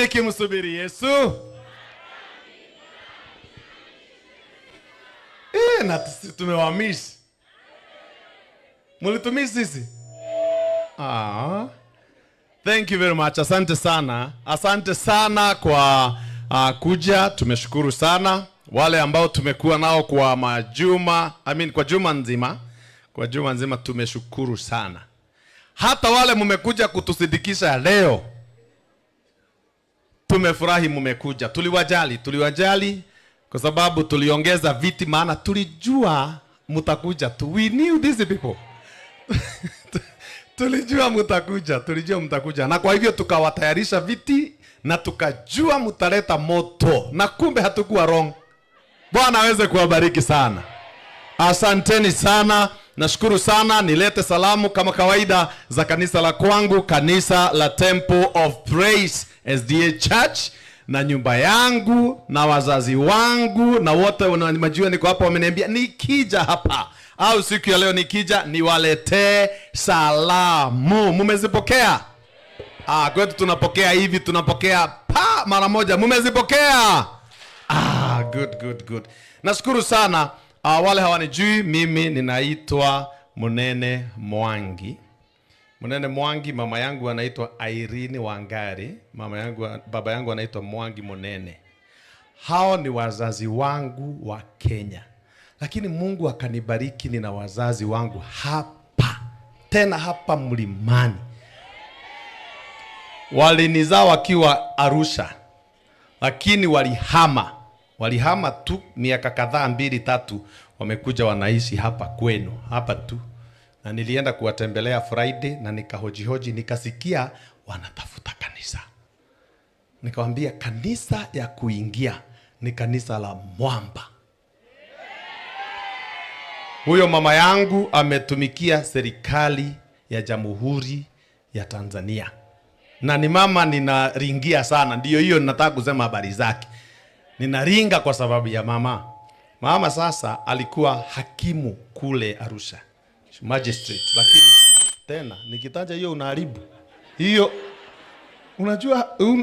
nikimsubiri Yesu. Na tumewamiss. Mulitumiss sisi? Thank you very much. Asante sana. Asante sana kwa kuja. Tumeshukuru sana. Wale ambao tumekuwa nao kwa majuma, kwa juma nzima. Kwa juma nzima tumeshukuru sana. Hata wale mmekuja kutusindikisha leo. Tumefurahi mmekuja. Tuliwajali kwa sababu tuliongeza viti, maana tulijua mtakuja tu. We knew these people. Tulijua mtakuja. Na kwa hivyo tukawatayarisha viti na tukajua mtaleta moto. Na kumbe hatukuwa wrong. Bwana aweze kuwabariki sana. Asanteni sana. Nashukuru sana. Nilete salamu kama kawaida za kanisa la kwangu, kanisa la Temple of Praise SDA Church, na nyumba yangu na wazazi wangu na wote wanajua niko hapa. Wameniambia nikija hapa au siku ya leo nikija niwaletee salamu. Mumezipokea? Kwetu tunapokea hivi, tunapokea mara moja. Mumezipokea? Good. Nashukuru sana. Wale hawanijui, mimi ninaitwa Munene Mwangi. Munene Mwangi, mama yangu anaitwa Irene Wangari, baba yangu anaitwa Mwangi Munene. Hao ni wazazi wangu wa Kenya. Lakini Mungu akanibariki nina wazazi wangu hapa. Tena hapa Mlimani. Walinizaa wakiwa Arusha. Lakini walihama tu miaka kadhaa 2-3 wamekuja wanaishi hapa kwenu, hapa tu. Na nilienda kuwatembelea Friday na nikahoji, nikasikia wanatafuta kanisa. Nikamwambia kanisa ya kuingia ni kanisa la Mwamba. Huyo mama yangu ametumikia serikali ya Jamhuri ya Tanzania. Na ni mama ninaringia sana. Ndiyo hiyo ninataka kusema habari zake. Ninaringa kwa sababu ya mama. Mama sasa alikuwa hakimu kule Arusha, magistrate. Lakini tena nikitaja hiyo unaharibu. Hiyo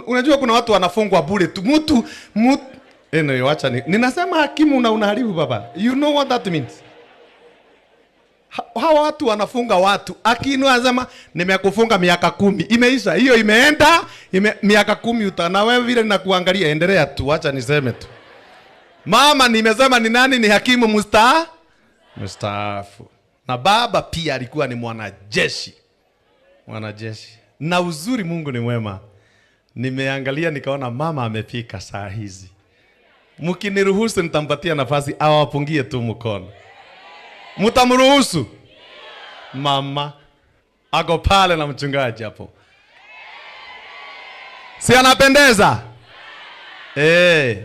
unajua kuna watu wanafungwa bure tu. Mtu wacha ninasema hakimu na unaharibu baba. You know what that means? Hawa watu wanafunga watu. Akinu anasema nimekufunga miaka 10. Imeisha. Hiyo imeenda. Miaka 10 utana wewe vile ninakuangalia, endelea tu, acha niseme tu. Mama nimesema ni nani? Ni hakimu mstaafu. Na baba pia alikuwa ni mwanajeshi. Na uzuri Mungu ni mwema. Nimeangalia nikaona mama amefika saa hizi. Mkiniruhusu nitampatia nafasi awapungie tu mkono. Mtamruhusu? Mama ako pale na mchungaji hapo. Si anapendeza?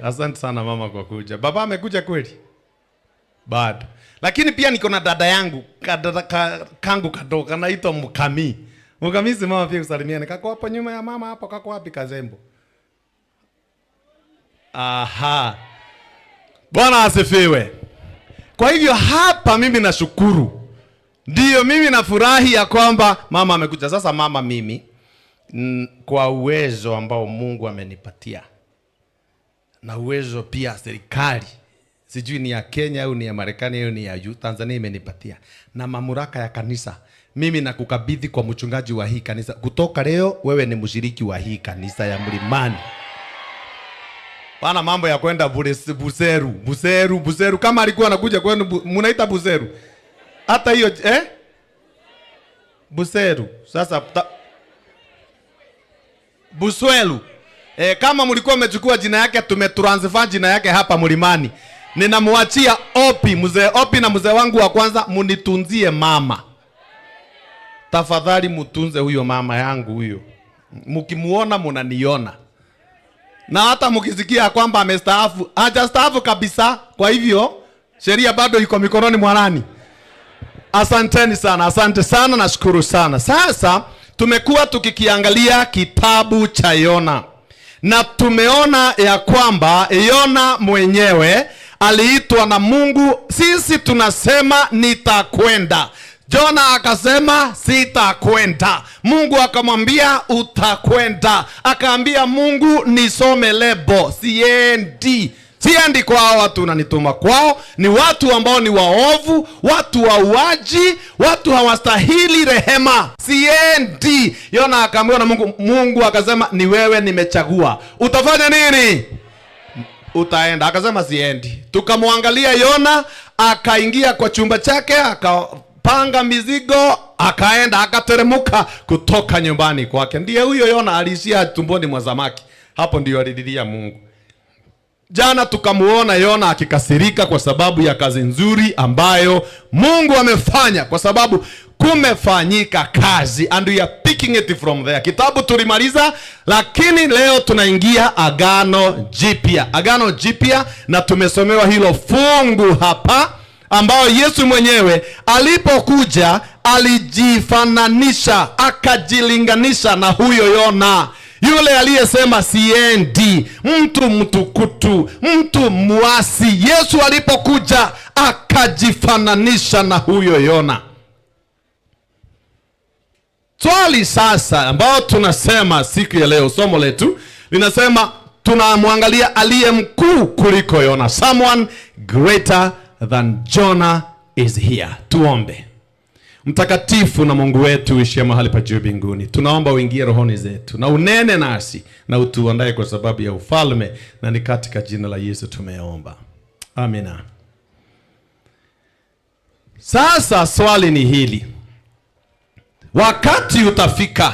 Asante sana mama kwa kuja. Baba amekuja kweli? Bado. Lakini pia niko na dada yangu, kangu kadogo anaitwa Mukami. Mukami si mama pia usalimiane. Kako hapo nyuma ya mama hapo, kako wapi Kazembo? Bwana asifiwe. Kwa hivyo hapa mimi nashukuru. Ndiyo mimi nafurahi ya kwamba mama amekuja. Sasa mama mimi kwa uwezo ambao Mungu amenipatia. Na uwezo pia serikali. Sijui ni ya Kenya au ni ya Marekani au ni ya Tanzania imenipatia. Na mamlaka ya kanisa. Mimi nakukabidhi kwa mchungaji wa hii kanisa. Kutoka leo wewe ni mshiriki wa hii kanisa ya Mlimani. Pana mambo ya kwenda Buseru. Kama alikuwa anakuja kwenu mnaita Buseru. Hata hiyo Buseru. Sasa Buswelu. Kama mlikuwa mmechukua jina yake, tumetransfer jina yake hapa Mlimani. Ninamwachia Opi, mzee Opi na mzee wangu wa kwanza, munitunzie mama. Tafadhali mtunze huyo mama yangu huyo. Mkimuona mnaniona. Na hata mkisikia kwamba amestaafu, hajastaafu kabisa. Kwa hivyo sheria bado iko mikononi mwa nani? Asanteni sana, asante sana, nashukuru sana. Sasa tumekuwa tukikiangalia kitabu cha Yona. Na tumeona ya kwamba Yona mwenyewe aliitwa na Mungu. Sisi tunasema nitakwenda. Jona akasema sitakwenda. Mungu akamwambia utakwenda. Akaambia Mungu nisome lebo, siendi kwao, watu unanituma kwao ni watu ambao ni waovu, watu wauaji, watu hawastahili rehema, siendi. Yona akaambiwa na Mungu, Mungu akasema ni wewe nimechagua, utafanya nini? Utaenda. Akasema siendi. Tukamwangalia Yona, akaingia kwa chumba chake, akapanga mizigo, akaenda, akateremuka kutoka nyumbani kwake. Ndiye huyo Yona alishia tumboni mwa samaki. Hapo ndio alididia Mungu. Jana tukamuona Yona akikasirika kwa sababu ya kazi nzuri ambayo Mungu amefanya, kwa sababu kumefanyika kazi, and we are picking it from there. Kitabu tulimaliza, lakini leo tunaingia Agano Jipya. Agano Jipya, na tumesomewa hilo fungu hapa ambao Yesu mwenyewe alipokuja alijifananisha, akajilinganisha na huyo Yona, yule aliyesema siendi, mtu mtukutu, mtu muasi. Yesu alipokuja akajifananisha na huyo Yona. Swali sasa ambao tunasema siku ya leo, somo letu linasema tunamwangalia aliye mkuu kuliko Yona. Someone greater than Jonah is here. Tuombe. Mtakatifu na Mungu wetu uishie mahali pa juu mbinguni, tunaomba uingie rohoni zetu na unene nasi na utuandae kwa sababu ya ufalme, na ni katika jina la Yesu tumeomba. Amina. Sasa swali ni hili. Wakati utafika,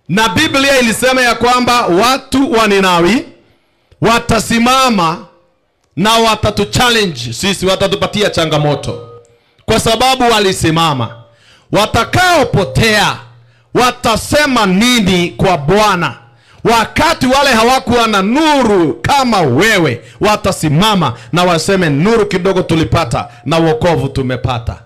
na Biblia ilisema ya kwamba watu wa Ninawi watasimama na watatuchallenge sisi, watatupatia changamoto, kwa sababu walisimama. Watakaopotea watasema nini kwa Bwana? Wakati wale hawakuwa na nuru kama wewe, watasimama na waseme nuru kidogo tulipata na wokovu tumepata.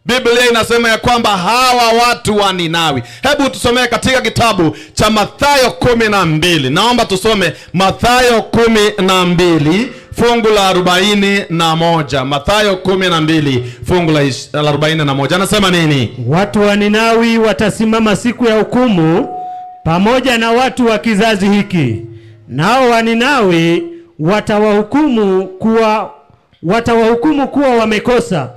Biblia inasema ya kwamba hawa watu wa Ninawi. Hebu tusomee katika kitabu cha Mathayo 12. Naomba tusome Mathayo 12 fungu la 41. Mathayo 12 fungu la 41. Anasema nini? Watu wa Ninawi watasimama siku ya hukumu pamoja na watu wa kizazi hiki, nao wa Ninawi watawahukumu kuwa wamekosa,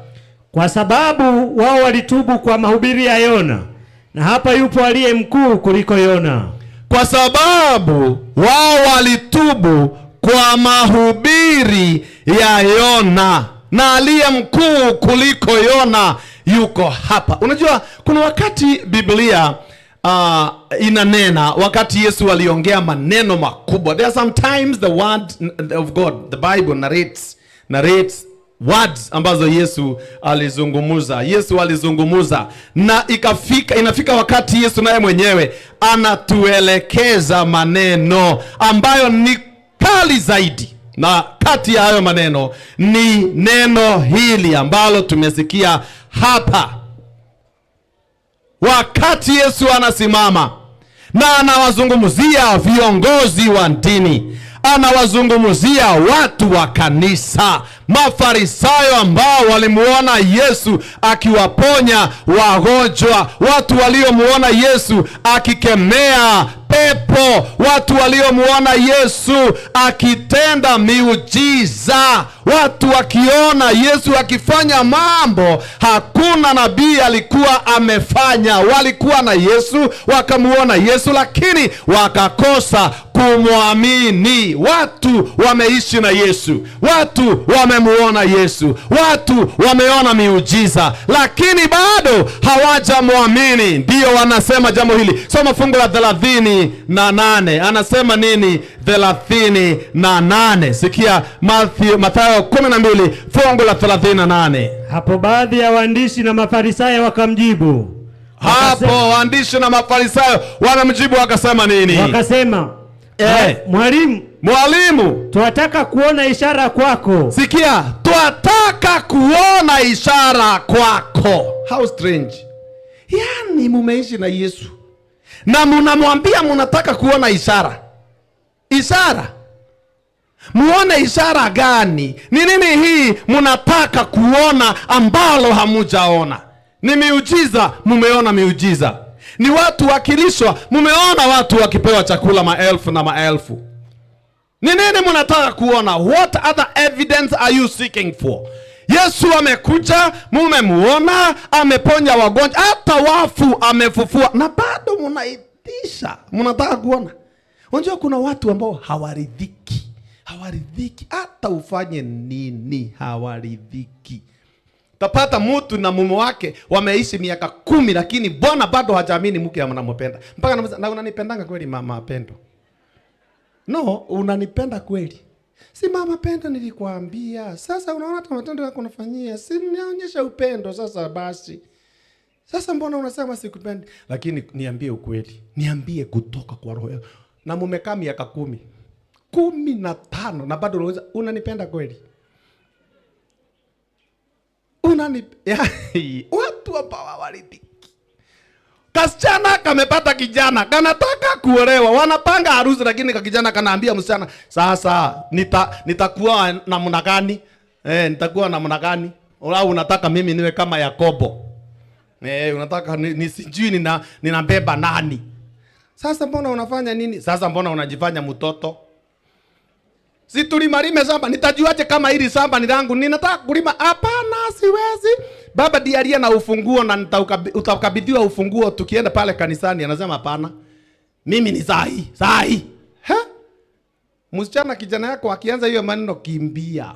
kwa sababu wao walitubu kwa mahubiri ya Yona, na hapa yupo aliye mkuu kuliko Yona. Kwa sababu wao walitubu kwa mahubiri ya Yona, na aliye mkuu kuliko Yona yuko hapa. Unajua kuna wakati Biblia inanena, wakati Yesu aliongea maneno makubwa. There are sometimes the word of God, the Bible narrates words ambazo Yesu alizungumuza, na inafika wakati Yesu naye mwenyewe anatuelekeza maneno ambayo ni kali zaidi, na kati ya hayo maneno ni neno hili ambalo tumesikia hapa. Wakati Yesu anasimama na anawazungumzia viongozi wa dini, anawazungumzia watu wa kanisa, Mafarisayo ambao walimuona Yesu akiwaponya wagonjwa, watu waliomuona Yesu akikemea pepo, watu waliomuona Yesu akitenda miujiza, watu wakiona Yesu akifanya mambo hakuna nabii alikuwa amefanya. Walikuwa na Yesu, wakamuona Yesu, lakini wakakosa kumwamini. Watu wameishi na Yesu, watu wamemuona Yesu, watu wameona miujiza, lakini bado hawajamwamini. Ndio wanasema jambo hili. Soma fungu la 38. Anasema nini? 38. Sikia Mathayo 12 fungu la 38. Hapo baadhi ya waandishi na Mafarisayo wakamjibu. Hapo waandishi na Mafarisayo wanamjibu wakasema nini? Wakasema, Mwalimu, twataka kuona ishara kwako. Sikia, twataka kuona ishara kwako. How strange. Yani mumeishi na Yesu na munamwambia munataka kuona ishara. Ishara? Muone ishara gani? Ni nini hii munataka kuona ambalo hamujaona? Ni miujiza, mumeona miujiza. Ni watu wakilishwa, mumeona watu wakipewa chakula maelfu na maelfu. Ni nini mnataka kuona? What other evidence are you seeking for? Yesu amekuja, mumemuona, ameponya wagonjwa, hata wafu amefufua, na bado mnaitisha. Mnataka kuona? Unajua kuna watu ambao hawaridhiki. Hawaridhiki hata ufanye nini, hawaridhiki. Tapata mtu na mume wake wameishi miaka 10, lakini bwana bado hajaamini mke anampenda. Mpaka anamwambia, na unanipendanga kweli mama Pendo? No, unanipenda kweli? Si mama Pendo nilikwambia. Sasa unaona hata matendo yako unafanyia. Si nionyesha upendo sasa basi. Sasa mbona unasema sikupendi? Lakini niambie ukweli. Niambie kutoka kwa roho yako. Na mumekaa miaka 15 na bado unauliza unanipenda kweli? Watu ambao hawaridhiki. Kasichana kamepata kijana, kanataka kuolewa, wanapanga harusi, lakini kijana kanaambia msichana, sasa nitakuwa namna gani? Nitakuwa namna gani? Au unataka mimi niwe kama Yakobo? Unataka nisijui ninabeba nani? Sasa mbona unafanya nini? Sasa mbona unajifanya mtoto? Si tulimarime shamba, nitajuaje kama hili shamba ni langu? Ninataka kulima. Hapana, siwezi. Baba ndiye aliye na ufunguo na utakabidhiwa ufunguo tukienda pale kanisani. Anasema hapana. Mimi ni sahi. Msichana kijana yako akianza hiyo maneno, kimbia.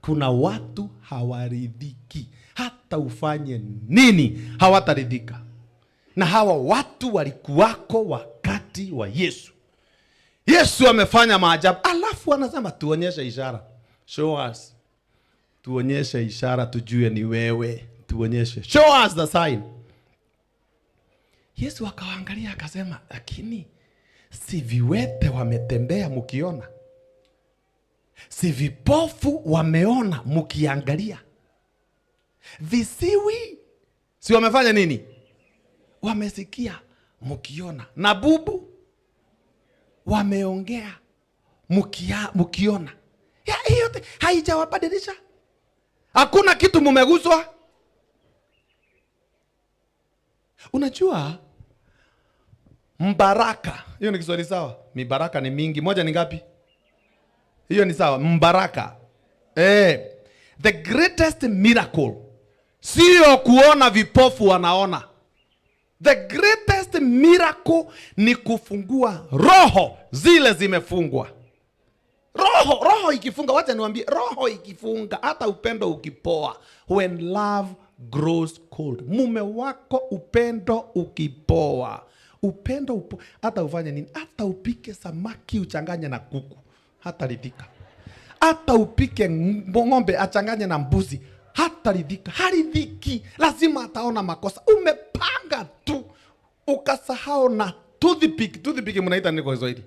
Kuna watu hawaridhiki. Hata ufanye nini, hawataridhika. Na hawa watu walikuwako wakati wa Yesu. Yesu amefanya maajabu, alafu anasema tuonyeshe ishara. Show us. Tuonyeshe ishara tujue ni wewe. Tuonyeshe. Show us the sign. Yesu akawaangalia akasema, lakini si viwete wametembea mkiona? Si vipofu wameona mkiangalia? Visiwi si wamefanya nini? Wamesikia mkiona. Na bubu wameongea mkiona. Hiyo haijawabadilisha. Hakuna kitu mumeguswa. Unajua mbaraka, hiyo ni Kiswahili sawa? Mibaraka ni mingi, moja ni ngapi? Hiyo ni sawa, mbaraka. The greatest miracle sio kuona vipofu wanaona. The greatest miracle ni kufungua roho zile zimefungwa. Roho ikifunga, wacha niwaambie, roho ikifunga, hata upendo ukipoa, when love grows cold. Mume wako upendo ukipoa, hata ufanye nini, hata upike samaki uchanganye na kuku, hata ridhika. Hata upike ng'ombe achanganye na mbuzi, hata ridhika. Haridhiki, lazima ataona makosa. Umepanga tu ukasahau na toothpick. Toothpick mnaita nini kwa Kiswahili?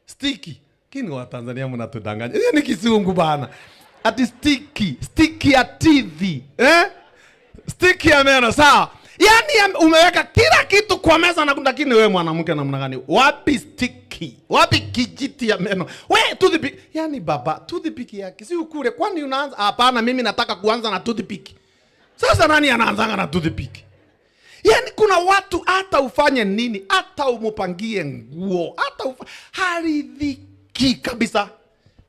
Sticky. Kini wa Tanzania mnatudanganya. Hiyo ni Kizungu bana. Ati sticky ya TV. Sticky ya meno, sawa? Yaani umeweka kila kitu kwa meza na lakini wewe mwanamke namna gani? Wapi sticky? Wapi kijiti ya meno? Wewe toothpick. Yaani baba, toothpick yake si ukule. Kwani unaanza? Hapana, mimi nataka kuanza na toothpick. Sasa nani anaanza na toothpick? Yaani kuna watu hata ufanye nini, hata umupangie nguo, hata haridhiki kabisa.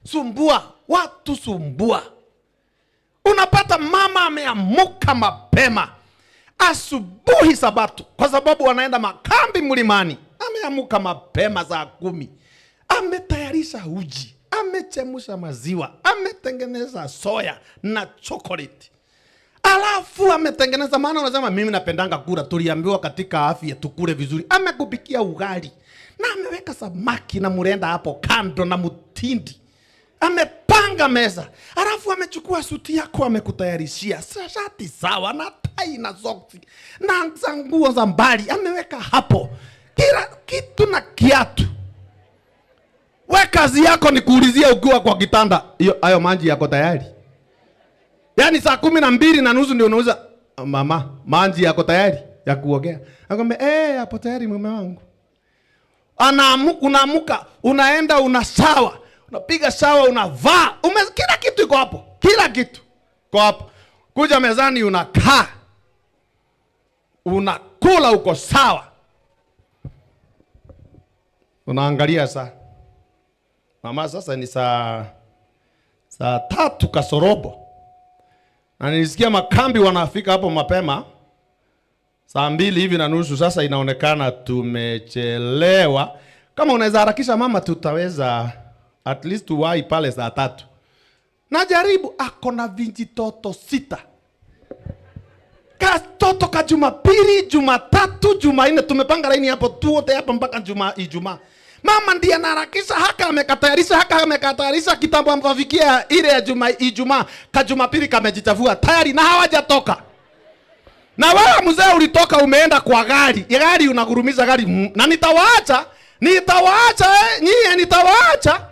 Sumbua, watu sumbua. Unapata mama ameamuka mapema asubuhi Sabato kwa sababu wanaenda makambi mlimani. Ameamuka mapema saa 10. Ametayarisha uji, amechemsha maziwa, ametengeneza soya na chocolate. Alafu ametengeneza, maana unasema mimi napendanga kula, tuliambiwa katika afya tukule vizuri. Amekupikia ugali na ameweka samaki na mrenda hapo kando na mutindi. Amepanga meza. Alafu amechukua suti yako amekutayarishia. Shati sawa na tai na soksi na nguo za mbali ameweka hapo. Kila kitu na kiatu. We kazi yako ni kuulizia ukiwa kwa kitanda, hayo maji yako tayari? Yaani saa 12:30 ndio unauza, mama, maji yako tayari ya kuogea? Akamwambia hapo tayari mume wangu. Unaamuka, unaenda unasawa, unapiga sawa, unavaa, kila kitu iko hapo. Kila kitu. Kwa kuja mezani unakaa. Unakula uko sawa. Unaangalia saa. Mama sasa ni saa 3 kasorobo. Na nilisikia makambi wanafika hapo mapema. Saa 2 hivi na nusu. Sasa inaonekana tumechelewa. Kama unaweza harakisha mama, tutaweza at least tuwai pale saa 3. Najaribu ako na vijitoto 6. Katoto ka Jumapili, Jumatatu, Jumanne tumepanga laini hapo tuote hapa mpaka Ijumaa. Mama ndiye anaharakisha haka amekatayarisha kitambo ambafikia ile ya Ijumaa, ka Jumapili kamejitavua tayari na hawajatoka. Na wewe mzee ulitoka umeenda kwa gari. Gari unagurumiza gari na nitawaacha nitawaacha.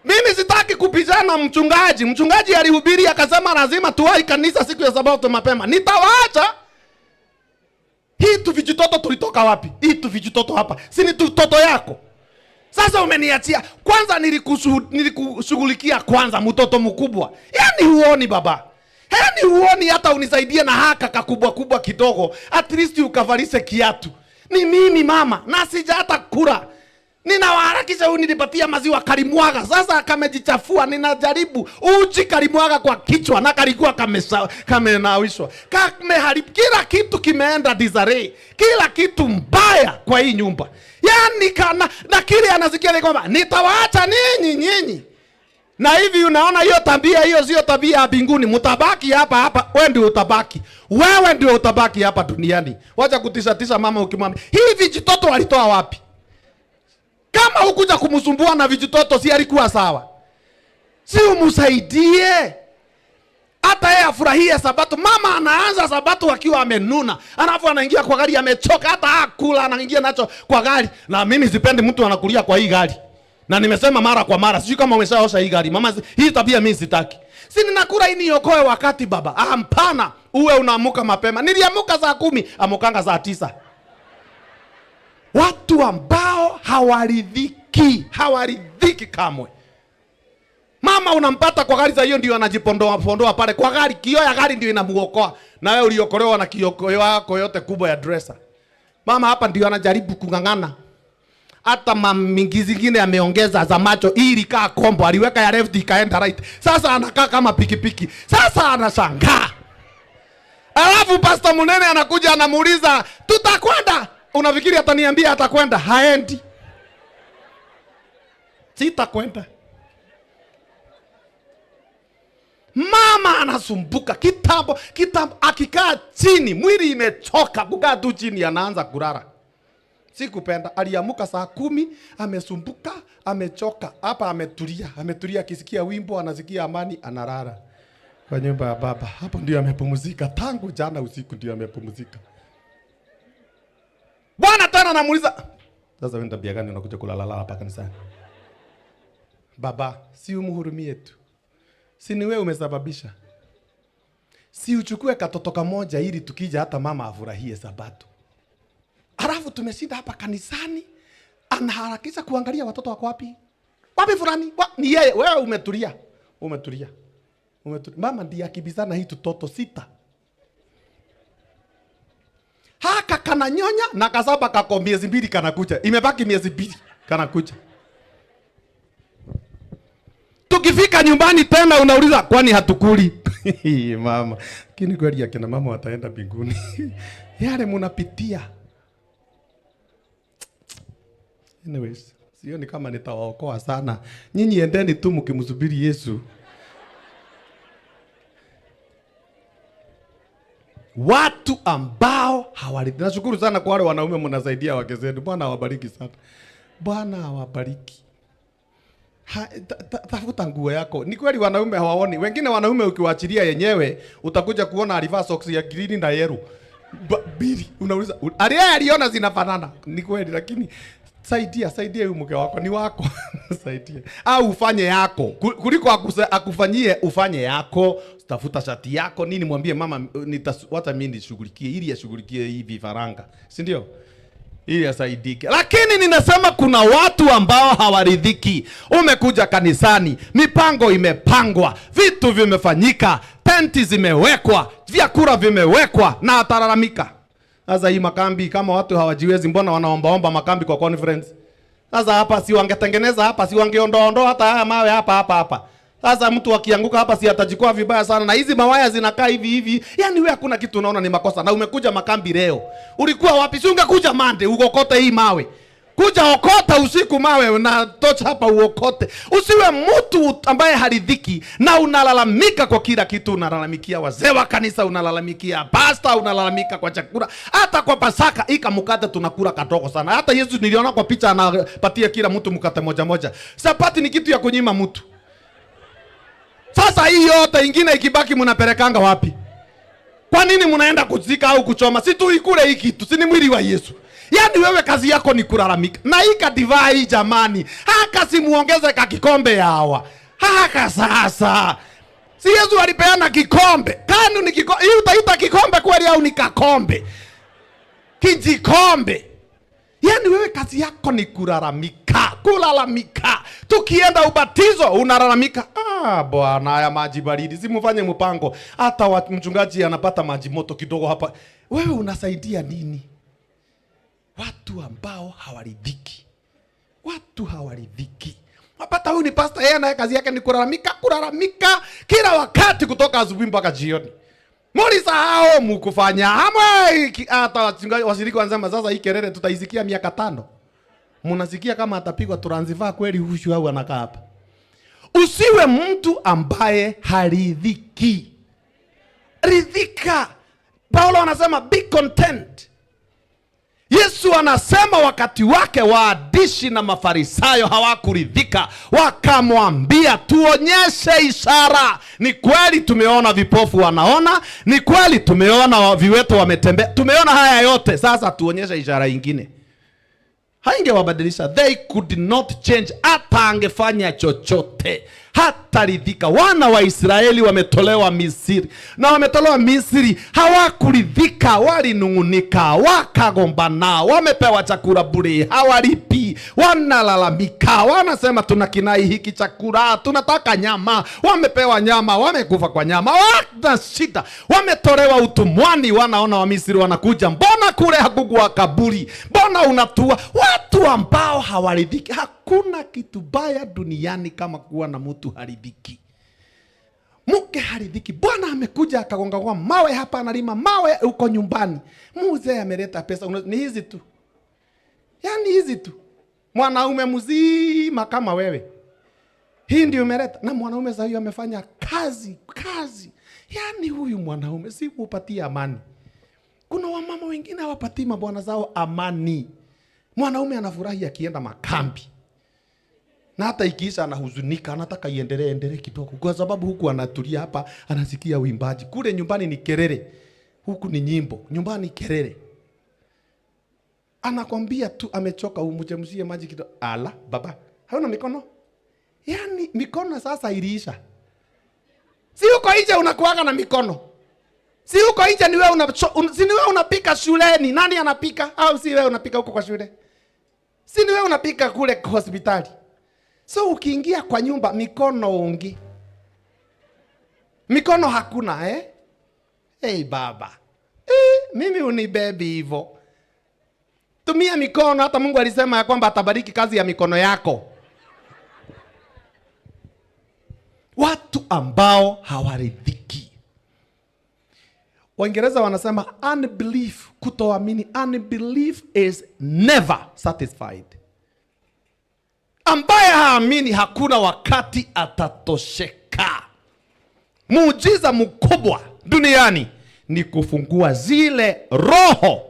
Mimi sitaki kupigana mchungaji. Mchungaji alihubiri akasema lazima tuwahi kanisa siku ya Sabato mapema. Nitawaacha. Hii tu vijitoto tulitoka wapi? Hii tu vijitoto hapa. Si ni toto yako. Sasa umeniachia. Kwanza nilikushughulikia kwanza mtoto mkubwa. Yaani huoni baba. Yaani huoni hata unisaidie na haka kakubwa kubwa kidogo. At least ukavalishe kiatu. Ni mimi mama na sija hata kula. Ninawaharakisha huyu nilipatia maziwa kalimwaga. Sasa kamejichafua, ninajaribu uji kalimwaga kwa kichwa na kalikuwa kamenawishwa. Kameharibu kila kitu, kimeenda disarray. Kila kitu mbaya kwa hii nyumba. Yaani kana na kile anasikia ni kwamba nitawaacha nyinyi. Na hivi unaona hiyo sio tabia ya mbinguni. Mtabaki hapa. Wewe ndio utabaki. Wewe ndio utabaki hapa duniani. Wacha kutisha mama ukimwambia. Hivi vijitoto walitoa wapi? Kama hukuja kumsumbua na vijitoto si alikuwa sawa. Si umsaidie. Hata yeye afurahie Sabato. Mama anaanza Sabato akiwa amenuna. Alafu anaingia kwa gari amechoka, hata hakula anaingia nacho kwa gari. Na mimi sipendi mtu anakulia kwa hii gari. Na nimesema mara kwa mara, sijui kama umeshaosha hii gari. Mama, hii tabia mimi sitaki. Si ninakula ini yokoe wakati baba. Hapana, uwe unaamuka mapema. Niliamuka saa 10, amukanga saa 9. Watu ambao hawaridhiki kamwe. Mama unampata kwa gari za hiyo ndio anajipondoa pale kwa gari, kioo ya gari ndio inamuokoa. Na wewe uliokolewa na kioo yako yote kubwa ya dresser. Mama hapa ndio anajaribu kungangana. Hata mingi zingine ameongeza za macho ili kaa kombo, aliweka ya left ikaenda right. Sasa anakaa kama pikipiki. Sasa anashangaa. Alafu Pastor Munene anakuja anamuuliza, "Tutakwenda?" Unafikiri ataniambia atakwenda? Haendi. Sitakwenda. Mama anasumbuka kitambo akikaa chini mwili imechoka, kukaa tu chini anaanza kulala. Sikupenda. Aliamuka saa 10, amesumbuka, amechoka. Hapa ametulia akisikia wimbo, anasikia amani, analala kwa nyumba ya baba. Hapo ndio amepumzika, tangu jana usiku ndio amepumzika. Bwana tena anamuuliza, "Sasa wewe tabia gani unakuja kulala hapa kanisani?" Baba, si umhurumie tu. Si ni wewe umesababisha. Si uchukue katoto kamoja ili tukija hata mama afurahie Sabato. Halafu tumeshinda hapa kanisani, anaharakisha kuangalia watoto wako wapi? Wapi fulani? Ni yeye. Wewe umetulia. Mama ndiye akibizana hii tutoto 6. Haka kananyonya na kasaba kako miezi 2 kanakuja. Imebaki miezi 2 kanakuja. Tukifika nyumbani tena unauliza, "Kwani hatukuli?" Mama, kini kweli akina mama wataenda mbinguni. Yale mnapitia. Anyways, sioni kama nitawaokoa sana. Nyinyi endeni tu mkimsubiri Yesu. Watu ambao hawaridhiki. Nashukuru sana kwa wale wanaume mnasaidia wake zenu. Bwana awabariki sana. Bwana awabariki. Tafuta nguo yako. Ni kweli wanaume hawaoni. Wengine wanaume ukiwaachilia yenyewe utakuja kuona alivaa socks ya green na yellow. Bili unauliza aliona zinafanana. Ni kweli, lakini saidia huyu mke wako, ni wako. Saidia. Au ufanye yako. Kuliko akufanyie ufanye yako. Tafuta shati yako nini, mwambie mama wacha mimi nishughulikie ili ashughulikie hivi faranga. Si ndio? ili asaidike. Lakini ninasema kuna watu ambao hawaridhiki. Umekuja kanisani, mipango imepangwa, vitu vimefanyika, tenti zimewekwa, vyakula vimewekwa, na atalalamika. Sasa hii makambi, kama watu hawajiwezi, mbona wanaombaomba makambi kwa conference? Sasa hapa si wangetengeneza hapa, si wangeondoa hata haya mawe hapa. Sasa mtu akianguka hapa si atajikwa vibaya sana, na hizi mawaya zinakaa hivi. Yaani wewe hakuna kitu unaona ni makosa, na umekuja makambi leo. Ulikuwa wapi? Si ungekuja Monday ukokote hii mawe. Kuja okota usiku mawe na tocha hapa uokote. Usiwe mtu ambaye haridhiki na unalalamika kwa kila kitu. Unalalamikia wazee wa kanisa, unalalamikia pastor, unalalamika kwa chakula. Hata kwa Pasaka ika mkate tunakula kadogo sana. Hata Yesu niliona kwa picha anapatia kila mtu mkate moja. Sapati ni kitu ya kunyima mtu. Sasa hii yote ingine ikibaki mnapelekanga wapi? Kwa nini mnaenda kuzika au kuchoma? Si tu ikule hii kitu, si ni mwili wa Yesu. Yaani wewe kazi yako ni kulalamika. Na hii kadivai jamani, haka simuongeze ka kikombe yawa. Haka sasa. Si Yesu alipeana kikombe. Kanu ni kikombe. Hii utaita kikombe kweli au ni kakombe? Kijikombe. Yaani wewe kazi yako ni kulalamika. Tukienda ubatizo unalalamika. Bwana haya maji baridi. Simufanye mpango. Hata mchungaji anapata maji moto kidogo hapa. Wewe unasaidia nini? Watu ambao hawaridhiki. Wapata huyu ni pastor, yeye naye kazi yake ni kulalamika kila wakati kutoka asubuhi mpaka jioni. Mlisahau mkufanya hamwe. Hata washiriki wanasema sasa hii kelele tutaisikia miaka 5. Mnasikia kama atapigwa transfer kweli huyu au anakaa hapa. Usiwe mtu ambaye haridhiki. Ridhika. Paulo anasema be content. Yesu anasema wakati wake waandishi na Mafarisayo hawakuridhika, wakamwambia tuonyeshe ishara. Ni kweli tumeona vipofu wanaona, ni kweli tumeona viwete wametembea, tumeona haya yote, sasa tuonyeshe ishara nyingine. Haingewabadilisha, they could not change. Hata angefanya chochote hata ridhika. Wana wa Israeli wametolewa Misri, na wametolewa Misri hawakuridhika, walinungunika, wakagombana, wamepewa chakula bure, hawalipi, wanalalamika, wanasema tunakinai hiki chakula, tunataka nyama, wamepewa nyama, wamekufa kwa nyama, wana shida, wametolewa utumwani. Wanaona wa Misri wanakuja, mbona kule hakukuwa kaburi, mbona unatua? Watu ambao hawaridhiki. Hakuna kitu baya duniani kama kuwa na mtu haridhiki. Mke haridhiki. Bwana amekuja akagonga kwa mawe hapa, analima mawe uko nyumbani. Mzee ameleta pesa, ni hizi tu. Yaani hizi tu. Mwanaume mzima kama wewe. Hii ndio umeleta. Na mwanaume sasa huyu amefanya kazi. Yaani huyu mwanaume si kupatia amani. Kuna wamama wengine hawapatii mabwana zao amani. Mwanaume anafurahi akienda makambi. Na hata ikiisha anahuzunika, anataka iendelee kidogo. Kwa sababu huku anatulia hapa, anasikia uimbaji. Kule nyumbani ni kelele. Huku ni nyimbo. Nyumbani kelele. Anakwambia tu amechoka, umchemshie maji kidogo. Ala, baba, hauna mikono? Yaani mikono sasa iliisha. Si uko nje unakuaga na mikono. Si uko nje ni wewe unapika shuleni. Nani anapika? Au si wewe unapika huko kwa shule? Si ni wewe unapika kule kwa hospitali. So ukiingia kwa nyumba mikono ungi. Mikono hakuna Hey baba. Mimi unibebi hivyo. Tumia mikono, hata Mungu alisema ya kwamba atabariki kazi ya mikono yako. Watu ambao hawaridhiki. Waingereza wanasema unbelief, kutoamini. Unbelief is never satisfied. Ambaye haamini hakuna wakati atatosheka. Muujiza mkubwa duniani ni kufungua zile roho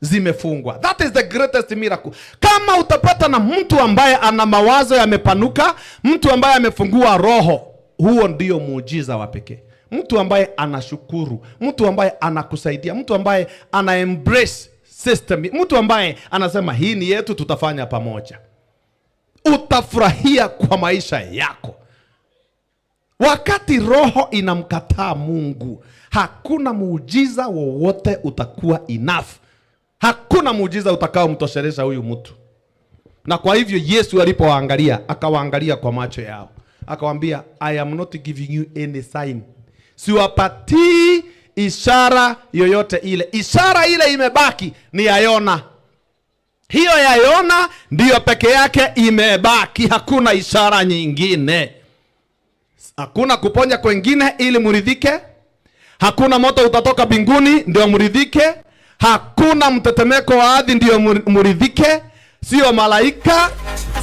zimefungwa. That is the greatest miracle. Kama utapata na mtu ambaye ana mawazo yamepanuka, mtu ambaye amefungua roho, huo ndio muujiza wa pekee. Mtu ambaye anashukuru, mtu ambaye anakusaidia, mtu ambaye ana embrace system, mtu ambaye anasema hii ni yetu, tutafanya pamoja. Utafurahia kwa maisha yako. Wakati roho inamkataa Mungu, hakuna muujiza wowote utakuwa enough Hakuna muujiza utakao mtosheleza huyu mtu. Na kwa hivyo Yesu alipowaangalia, akawaangalia kwa macho yao, akawaambia, I am not giving you any sign. Siwapatii ishara yoyote ile. Ishara ile imebaki ni ya Yona. Hiyo ya Yona ndiyo peke yake imebaki. Hakuna ishara nyingine. Hakuna kuponya kwengine ili muridhike. Hakuna moto utatoka mbinguni ndio muridhike. Hakuna mtetemeko wa ardhi ndio muridhike. Sio malaika.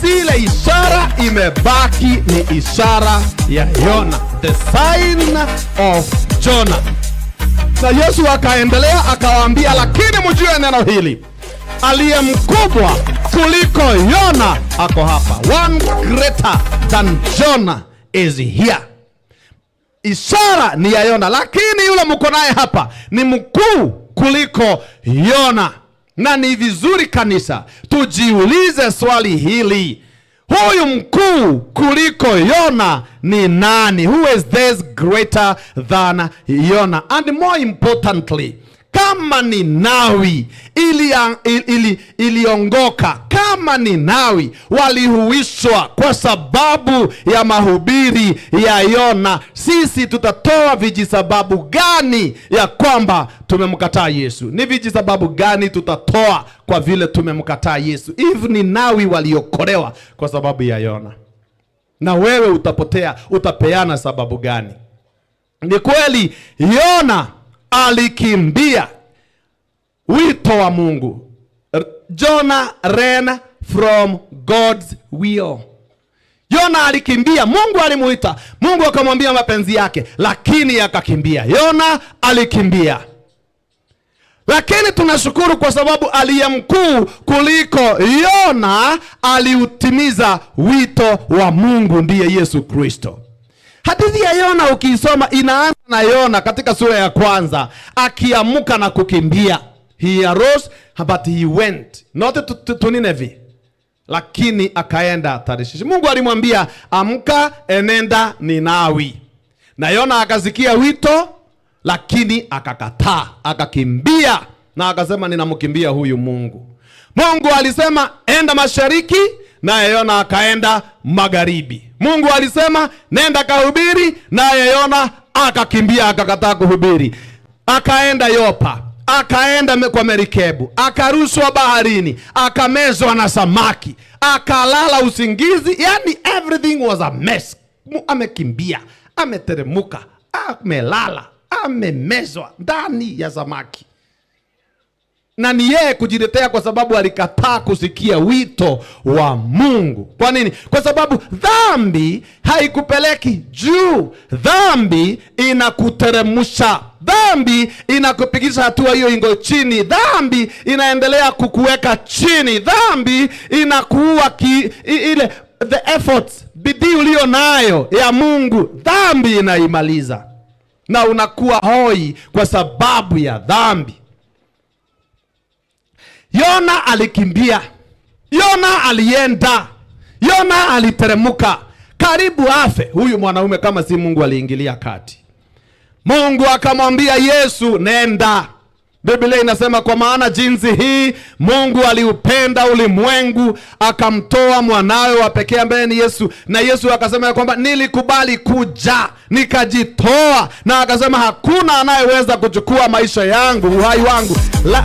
Zile ishara imebaki ni ishara ya Yona. The sign of Jonah. Na Yesu akaendelea akawaambia, lakini mjue neno hili, aliye mkubwa kuliko Yona ako hapa. One greater than Jonah is here. Ishara ni ya Yona, lakini yule mko naye hapa ni mkuu kuliko Yona. Na ni vizuri kanisa tujiulize swali hili. Huyu mkuu kuliko Yona ni nani? Who is this greater than Yona? And more importantly, kama Ninawi iliongoka, kama Ninawi walihuishwa kwa sababu ya mahubiri ya Yona, sisi tutatoa vijisababu gani ya kwamba tumemkataa Yesu? Ni vijisababu gani tutatoa kwa vile tumemkataa Yesu? If Ninawi waliokolewa kwa sababu ya Yona, na wewe utapeana sababu gani? Ni kweli Yona alikimbia wito wa Mungu. Jonah ran from God's will. Yona alikimbia. Mungu alimuita, Mungu akamwambia mapenzi yake, lakini akakimbia. Yona alikimbia. Lakini tunashukuru kwa sababu aliye mkuu kuliko Yona aliutimiza wito wa Mungu, ndiye Yesu Kristo. Hadithi ya Yona ukiisoma inaanza na Yona katika sura ya 1 akiamuka na kukimbia. He arose but he went not to Nineveh, lakini akaenda Tarshish. Mungu alimwambia, amka enenda Ninawi. Na Yona akasikia wito, lakini akakataa, akakimbia na akasema, ninamkimbia huyu Mungu. Mungu alisema enda mashariki, naye Yona akaenda magharibi. Mungu alisema nenda kahubiri, naye Yona akakimbia, akakataa kuhubiri. Akaenda Yopa, akaenda kwa merikebu, akarushwa baharini, akamezwa na samaki, akalala usingizi. Yani everything was a mess. Amekimbia, ameteremuka, amelala, amemezwa ndani ya samaki. Na ni yeye kujiletea kwa sababu alikataa kusikia wito wa Mungu. Kwa nini? Kwa sababu dhambi haikupeleki juu. Dhambi inakuteremusha. Dhambi inakupigisha hatua hiyo ingo chini. Dhambi inaendelea kukuweka chini. Dhambi inakuua ile the efforts, bidii ulio nayo ya Mungu. Dhambi inaimaliza. Na unakuwa hoi kwa sababu ya dhambi. Yona alikimbia. Yona alienda. Yona aliteremuka. Karibu afe huyu mwanaume kama si Mungu aliingilia kati. Mungu akamwambia Yesu, nenda. Biblia inasema kwa maana jinsi hii Mungu aliupenda ulimwengu akamtoa mwanawe wa pekee ambaye ni Yesu. Na Yesu akasema ya kwamba nilikubali kuja, nikajitoa, na akasema hakuna anayeweza kuchukua maisha yangu, uhai wangu,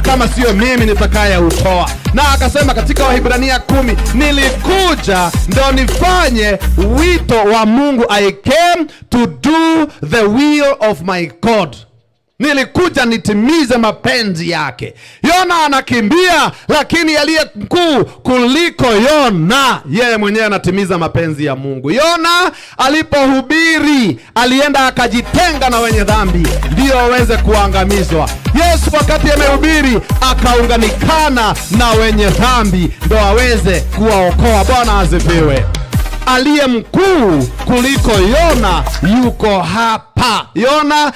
kama sio mimi nitakayeutoa. Na akasema katika Wahibrania 10, nilikuja ndio nifanye wito wa Mungu. I came to do the will of my God. Nilikuja nitimize mapenzi yake. Yona anakimbia, lakini aliye mkuu kuliko Yona, yeye mwenyewe anatimiza mapenzi ya Mungu. Yona alipohubiri, alienda akajitenga na wenye dhambi ndio waweze kuangamizwa. Yesu wakati amehubiri akaunganikana na wenye dhambi ndio aweze kuwaokoa. Bwana asifiwe. Aliye mkuu kuliko Yona yuko hapa. alikataa. Yona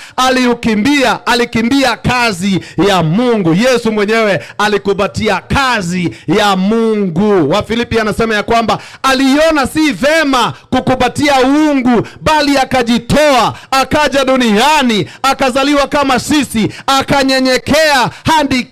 alikimbia kazi ya Mungu. Yesu mwenyewe alikubatia kazi ya Mungu. Wafilipi anasema ya kwamba aliona si vema kukubatia uungu, bali akajitoa, akaja duniani, akazaliwa kama sisi, akanyenyekea hadi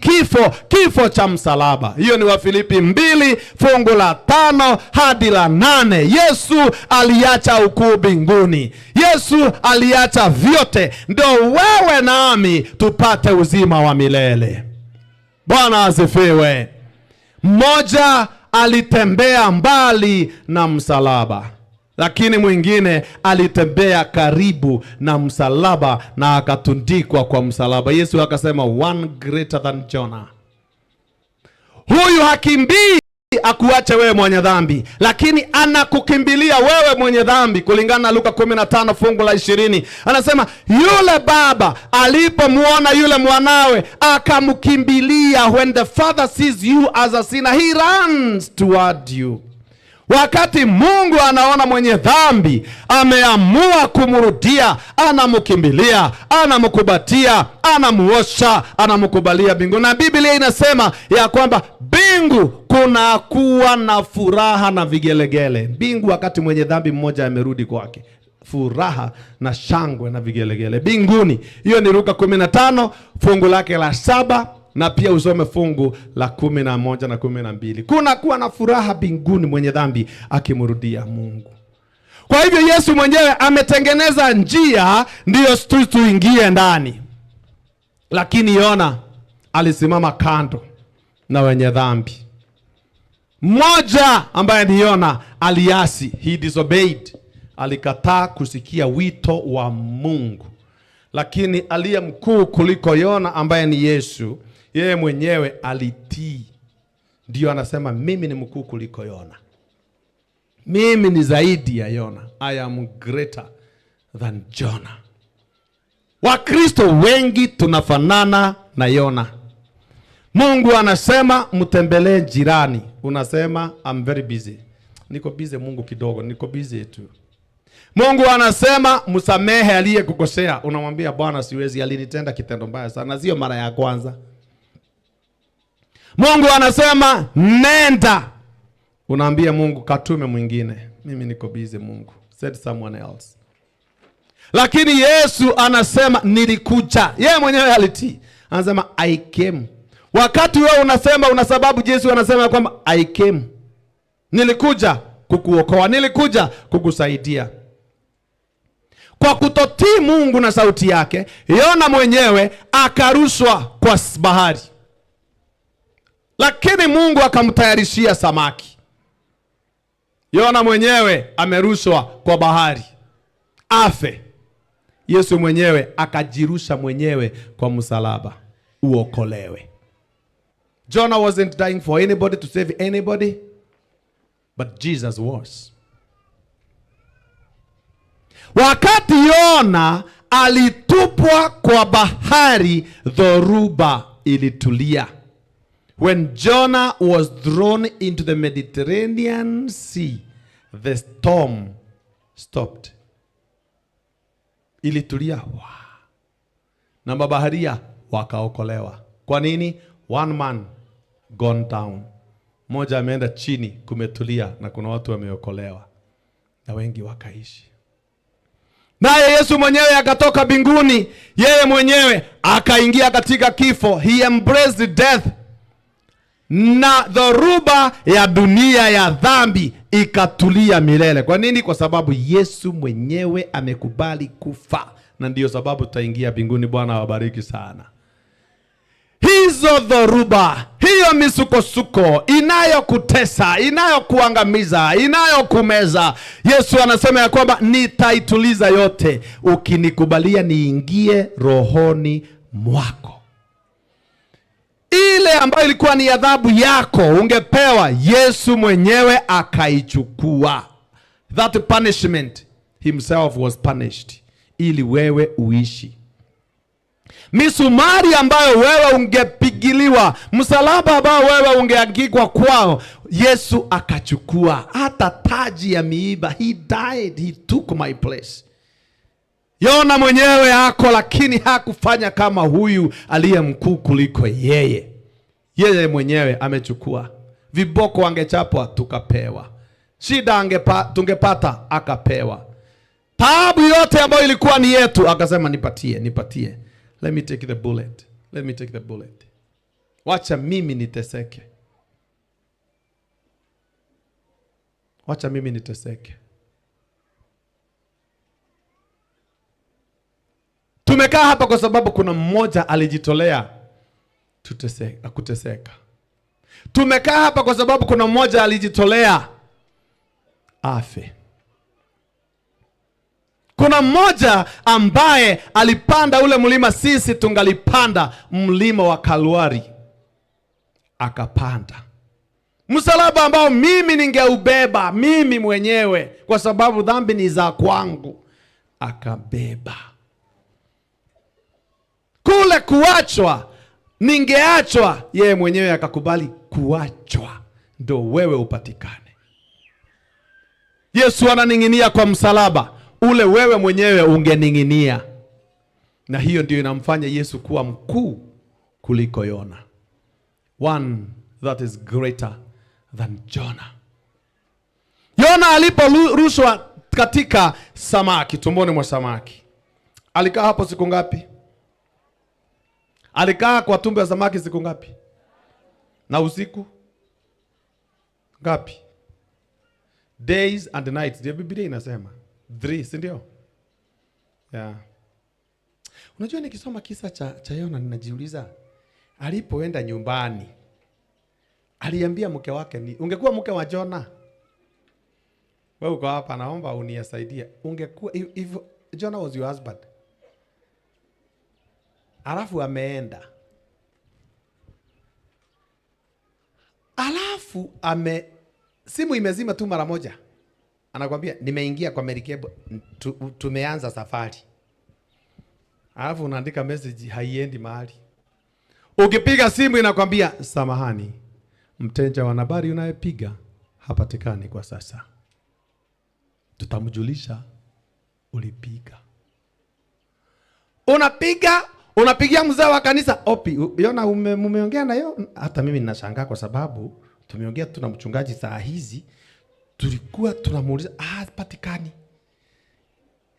kifo cha msalaba. Hiyo ni Wafilipi 2 fungu la 5 hadi la 8. Yesu aliacha ukuu mbinguni. Yesu aliacha vyote ndio wewe nami tupate uzima wa milele. Bwana asifiwe. Mmoja alitembea mbali na msalaba, lakini mwingine alitembea karibu na msalaba na akatundikwa kwa msalaba. Yesu akasema, one greater than Jonah. Huyu hakimbii akuache wewe mwenye dhambi, lakini anakukimbilia wewe mwenye dhambi. Kulingana na Luka 15 fungu la 20, anasema yule baba alipomuona yule mwanawe akamkimbilia. When the father sees you as a sinner, he runs toward you. Wakati Mungu anaona mwenye dhambi ameamua kumrudia, anamkimbilia, anamkubatia, anamuosha, anamkubalia mbingu. Na Biblia inasema ya kwamba mbingu kuna kuwa na furaha na vigelegele. Mbingu wakati mwenye dhambi mmoja amerudi kwake, furaha na shangwe na vigelegele mbinguni. Hiyo ni Luka 15 fungu lake la 7, na pia usome fungu la 11 na 12. Kuna kuwa na furaha mbinguni mwenye dhambi akimrudia Mungu. Kwa hivyo Yesu mwenyewe ametengeneza njia ndio tuingie ndani. Lakini Yona alisimama kando na wenye dhambi. Mmoja ambaye ni Yona aliasi, he disobeyed. Alikataa kusikia wito wa Mungu. Lakini aliye mkuu kuliko Yona ambaye ni Yesu, yeye mwenyewe alitii. Ndio anasema mimi ni mkuu kuliko Yona. Mimi ni zaidi ya Yona. I am greater than Jonah. Wakristo wengi tunafanana na Yona. Mungu anasema mtembelee jirani, unasema I'm very busy. Niko busy Mungu kidogo, niko busy tu. Mungu anasema msamehe aliyekukosea, unamwambia Bwana siwezi, alinitenda kitendo mbaya sana, sio mara ya kwanza. Mungu anasema nenda, unaambia Mungu katume mwingine, mimi niko busy Mungu, send someone else. Lakini Yesu anasema nilikuja. Yeye mwenyewe alitii, anasema I came. Wakati wewe unasema una sababu, Yesu anasema kwamba I came, nilikuja kukuokoa, nilikuja kukusaidia. Kwa kutotii Mungu na sauti yake, Yona mwenyewe akarushwa kwa bahari. Lakini Mungu akamtayarishia samaki. Yona mwenyewe amerushwa kwa bahari afe. Yesu mwenyewe akajirusha mwenyewe kwa msalaba uokolewe. Jonah wasn't dying for anybody to save anybody, but Jesus was. Wakati Yona alitupwa kwa bahari, dhoruba ilitulia. When Jonah was thrown into the Mediterranean Sea, the storm stopped. Ilitulia. Na mabaharia wakaokolewa. Kwa nini? One man gone down. Mmoja ameenda chini, kumetulia, na kuna watu wameokolewa, na wengi wakaishi. Naye Yesu mwenyewe akatoka mbinguni, yeye mwenyewe akaingia katika kifo. He embraced death. Na dhoruba ya dunia ya dhambi ikatulia milele. Kwa nini? Kwa sababu Yesu mwenyewe amekubali kufa, na ndiyo sababu tutaingia mbinguni. Bwana awabariki sana. Hizo dhoruba, hiyo misukosuko inayokutesa, inayokuangamiza, inayokumeza, Yesu anasema ya kwamba nitaituliza yote ukinikubalia niingie rohoni mwako. Ile ambayo ilikuwa ni adhabu yako ungepewa, Yesu mwenyewe akaichukua. That punishment himself was punished ili wewe uishi. Misumari ambayo wewe ungepigiliwa, msalaba ambao wewe ungeangikwa kwao, Yesu akachukua. Hata taji ya miiba, he died, he took my place. Yona mwenyewe ako, lakini hakufanya kama huyu aliye mkuu kuliko yeye. Yeye mwenyewe amechukua. Viboko angechapwa tukapewa. Shida tungepata akapewa. Taabu yote ambayo ilikuwa ni yetu akasema nipatie. Let me take the bullet. Let me take the bullet. Wacha mimi niteseke. Wacha mimi niteseke. Tumekaa hapa kwa sababu kuna mmoja alijitolea kuteseka. Tumekaa hapa kwa sababu kuna mmoja alijitolea afe. Kuna mmoja ambaye alipanda ule mlima sisi tungalipanda mlima wa Kalvari. Akapanda msalaba ambao mimi ningeubeba mimi mwenyewe kwa sababu dhambi ni za kwangu. Akabeba. Kule kuachwa, ningeachwa, yeye mwenyewe akakubali kuachwa ndio wewe upatikane. Yesu ananing'inia kwa msalaba ule, wewe mwenyewe ungening'inia. Na hiyo ndio inamfanya Yesu kuwa mkuu kuliko Yona. One that is greater than Jonah. Yona aliporushwa katika samaki, tumboni mwa samaki, alikaa hapo siku ngapi? Alikaa kwa tumbo ya samaki siku ngapi? Na usiku ngapi? Days and nights. Ndio Biblia inasema 3, si ndio? Yeah. Unajua nikisoma kisa cha Yona ninajiuliza, alipoenda nyumbani aliambia mke wake ungekuwa mke wa Jonah. Wewe uko hapa, naomba unisaidie. Ungekuwa if Jonah was your husband. Alafu ameenda. Alafu simu imezima tu mara moja. Anakuambia nimeingia kwa merikebu, tumeanza safari. Alafu unaandika message haiendi mahali. Ukipiga simu inakwambia samahani, mteja wa nambari unayepiga hapatikani kwa sasa. Tutamjulisha ulipiga. Unapigia mzee wa kanisa, opi, Yona mumeongea na yo? Hata mimi ninashangaa kwa sababu tumeongea tu na mchungaji saa hizi, tulikuwa tunamuuliza patikani.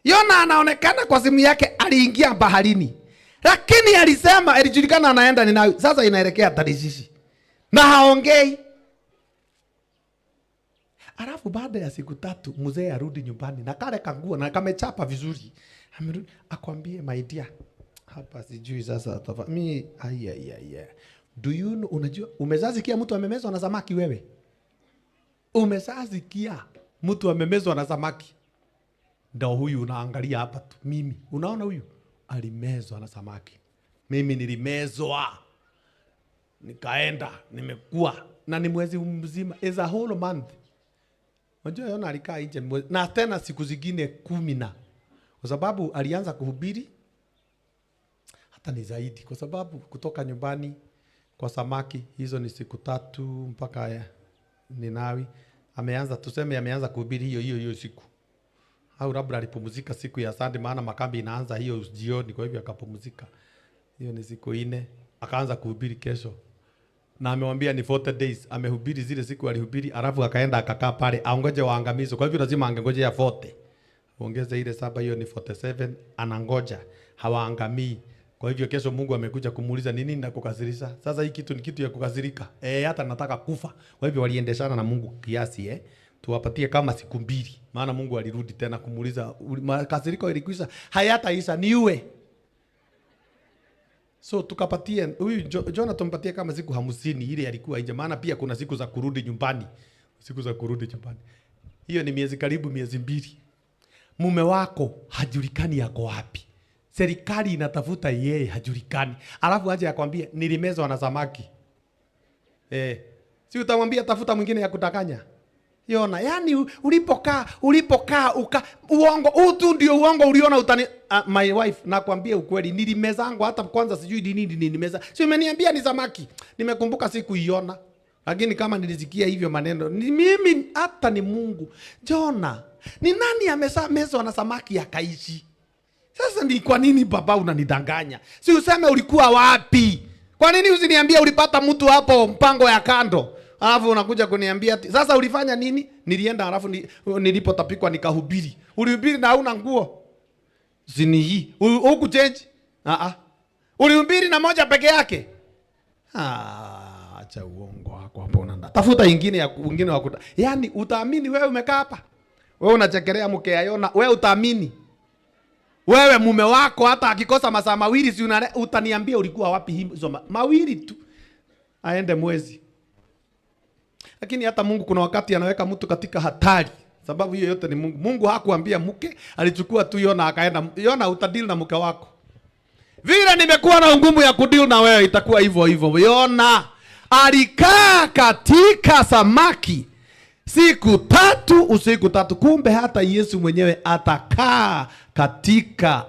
Yona anaonekana kwa simu yake aliingia baharini. Lakini alisema ilijulikana anaenda Ninawi. Sasa inaelekea Tarishishi. Na haongei. Alafu baada ya siku 3 mzee arudi nyumbani na kale kanguo na kamechapa vizuri. Amerudi akwambie my dear, hapa sijui sasa mimi do you know, unajua umezasikia mtu amemezwa na samaki wewe? Umezasikia mtu amemezwa na samaki? Ndio huyu unaangalia hapa tu. Mimi unaona huyu alimezwa na samaki. Mimi nilimezwa. Nikaenda, nimekuwa na ni mwezi mzima, is a whole month. Unajua Yona alikaa nje na tena siku zingine 10 kwa sababu alianza kuhubiri. Hata ni zaidi kwa sababu kutoka nyumbani kwa samaki hizo ni siku 3 mpaka Ninawi. Ameanza kuhubiri hiyo siku. Au labda alipumzika siku ya Sunday, maana makambi inaanza hiyo jioni, kwa hivyo akapumzika. Hiyo ni siku 4, akaanza kuhubiri kesho. Na amemwambia ni 40 days, amehubiri zile siku alihubiri, alafu akaenda akakaa pale aongoje waangamizo. Kwa hivyo lazima angengoje ya 40. Ongeza ile 7, hiyo ni 47, anangoja hawaangamii. Kwa hivyo kesho Mungu amekuja kumuuliza nini nakukasirisha. Sasa hii kitu ni kitu ya kukasirika. Hata nataka kufa. Kwa hivyo waliendeshana na Mungu kiasi tuwapatie kama siku 2. Maana Mungu alirudi tena kumuuliza makasiriko ilikwisha, hayataisha niue. So tukapatie huyu Jonah tumpatie kama siku 50 ile alikuwa nje, maana pia kuna siku za kurudi nyumbani. Siku za kurudi nyumbani. Hiyo ni miezi karibu miezi 2. Mume wako hajulikani yako wapi. Serikali inatafuta yeye hajulikani. Alafu aje akwambie nilimezwa na samaki. Si utamwambia tafuta mwingine ya kutakanya? Yona, yani ulipokaa uongo, utu ndio uongo uliona utani. My wife, nakwambia ukweli, nilimezangu hata kwanza sijui nini nilimeza. Si umeniambia ni samaki. Nimekumbuka siku iona. Lakini kama nilisikia hivyo maneno, ni mimi hata ni Mungu. Jonah, ni nani amemezwa na samaki akaishi? Sasa ni kwa nini baba unanidanganya? Si useme ulikuwa wapi? Kwa nini usiniambia ulipata mtu hapo mpango ya kando? Alafu unakuja kuniambia sasa ulifanya nini? Nilienda alafu nilipotapikwa nikahubiri. Ulihubiri na hauna nguo. Zini hii. Huku change? Ulihubiri na moja peke yake? Acha uongo wako hapo unaenda. Tafuta ingine ya wengine wakuta. Yaani utaamini wewe umekaa hapa? Wewe unachekelea mke ya Yona, wewe utaamini? Wewe mume wako hata akikosa masaa mawili si utaniambia ulikuwa wapi hizo mawili tu. Aende mwezi. Lakini hata Mungu kuna wakati anaweka mtu katika hatari. Sababu hiyo yote ni Mungu. Mungu hakuambia mke, alichukua tu Yona akaenda. Yona utadili na mke wako. Vile nimekuwa na ngumu ya kudili na wewe itakuwa hivyo hivyo. Yona alikaa katika samaki siku 3 usiku 3. Kumbe hata Yesu mwenyewe atakaa katika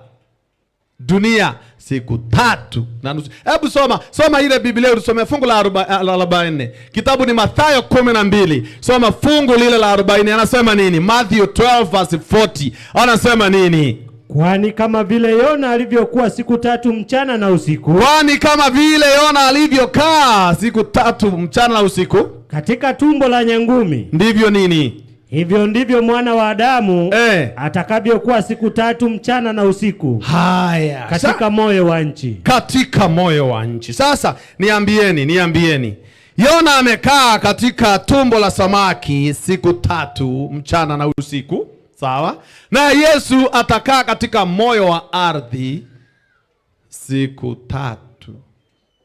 dunia siku 3 na nusu. Hebu soma ile Biblia usome fungu la 40. Kitabu ni Mathayo 12. Soma fungu lile la 40. Anasema nini? Matthew 12 verse 40. Anasema nini? Kwani kama vile Yona alivyokuwa siku 3 mchana na usiku. Kwani kama vile Yona alivyokaa siku 3 mchana na usiku katika tumbo la nyangumi. Ndivyo nini? Hivyo ndivyo mwana wa Adamu atakavyokuwa siku 3 mchana na usiku. Haya. Katika moyo wa nchi. Katika moyo wa nchi. Sasa niambieni. Yona amekaa katika tumbo la samaki siku 3 mchana na usiku. Sawa? Na Yesu atakaa katika moyo wa ardhi siku 3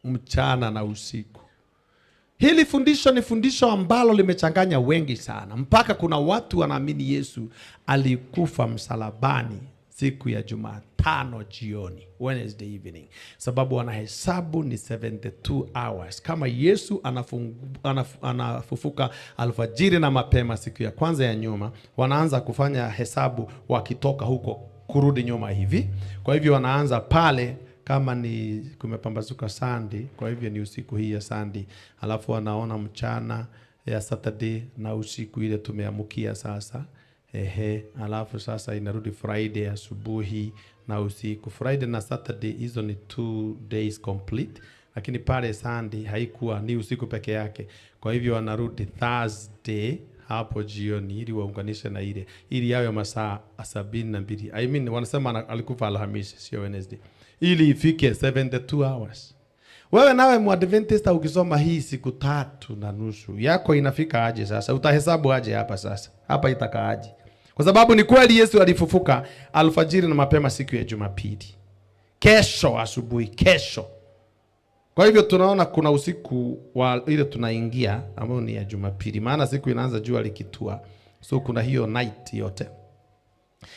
mchana na usiku. Hili fundisho ni fundisho ambalo limechanganya wengi sana. Mpaka kuna watu wanaamini Yesu alikufa msalabani siku ya Jumatano jioni, Wednesday evening. Sababu wanahesabu ni 72 hours. Kama Yesu anafufuka alfajiri na mapema siku ya kwanza ya nyuma, wanaanza kufanya hesabu wakitoka huko kurudi nyuma hivi. Kwa hivyo wanaanza pale kama ni kumepambazuka Sunday, kwa hivyo ni usiku hii ya Sunday. Alafu wanaona mchana ya Saturday na usiku ile tumeamukia sasa. Alafu sasa inarudi Friday asubuhi na usiku. Friday na Saturday hizo ni 2 days complete. Lakini pale Sunday haikuwa ni usiku peke yake. Kwa hivyo wanarudi Thursday hapo jioni ili waunganishe na ile ili yawe masaa 72. Wanasema alikufa Alhamisi sio Wednesday. Ili ifike 72 hours. Wewe nawe Mwadventista ukisoma hii siku 3 na nusu yako inafika aje sasa? Utahesabu aje hapa sasa? Hapa itakaaje? Kwa sababu ni kweli Yesu alifufuka alfajiri na mapema siku ya Jumapili. Kesho asubuhi, kesho. Kwa hivyo tunaona kuna usiku wa ile tunaingia ambao ni ya Jumapili. Maana siku inaanza jua likitua. So kuna hiyo night yote.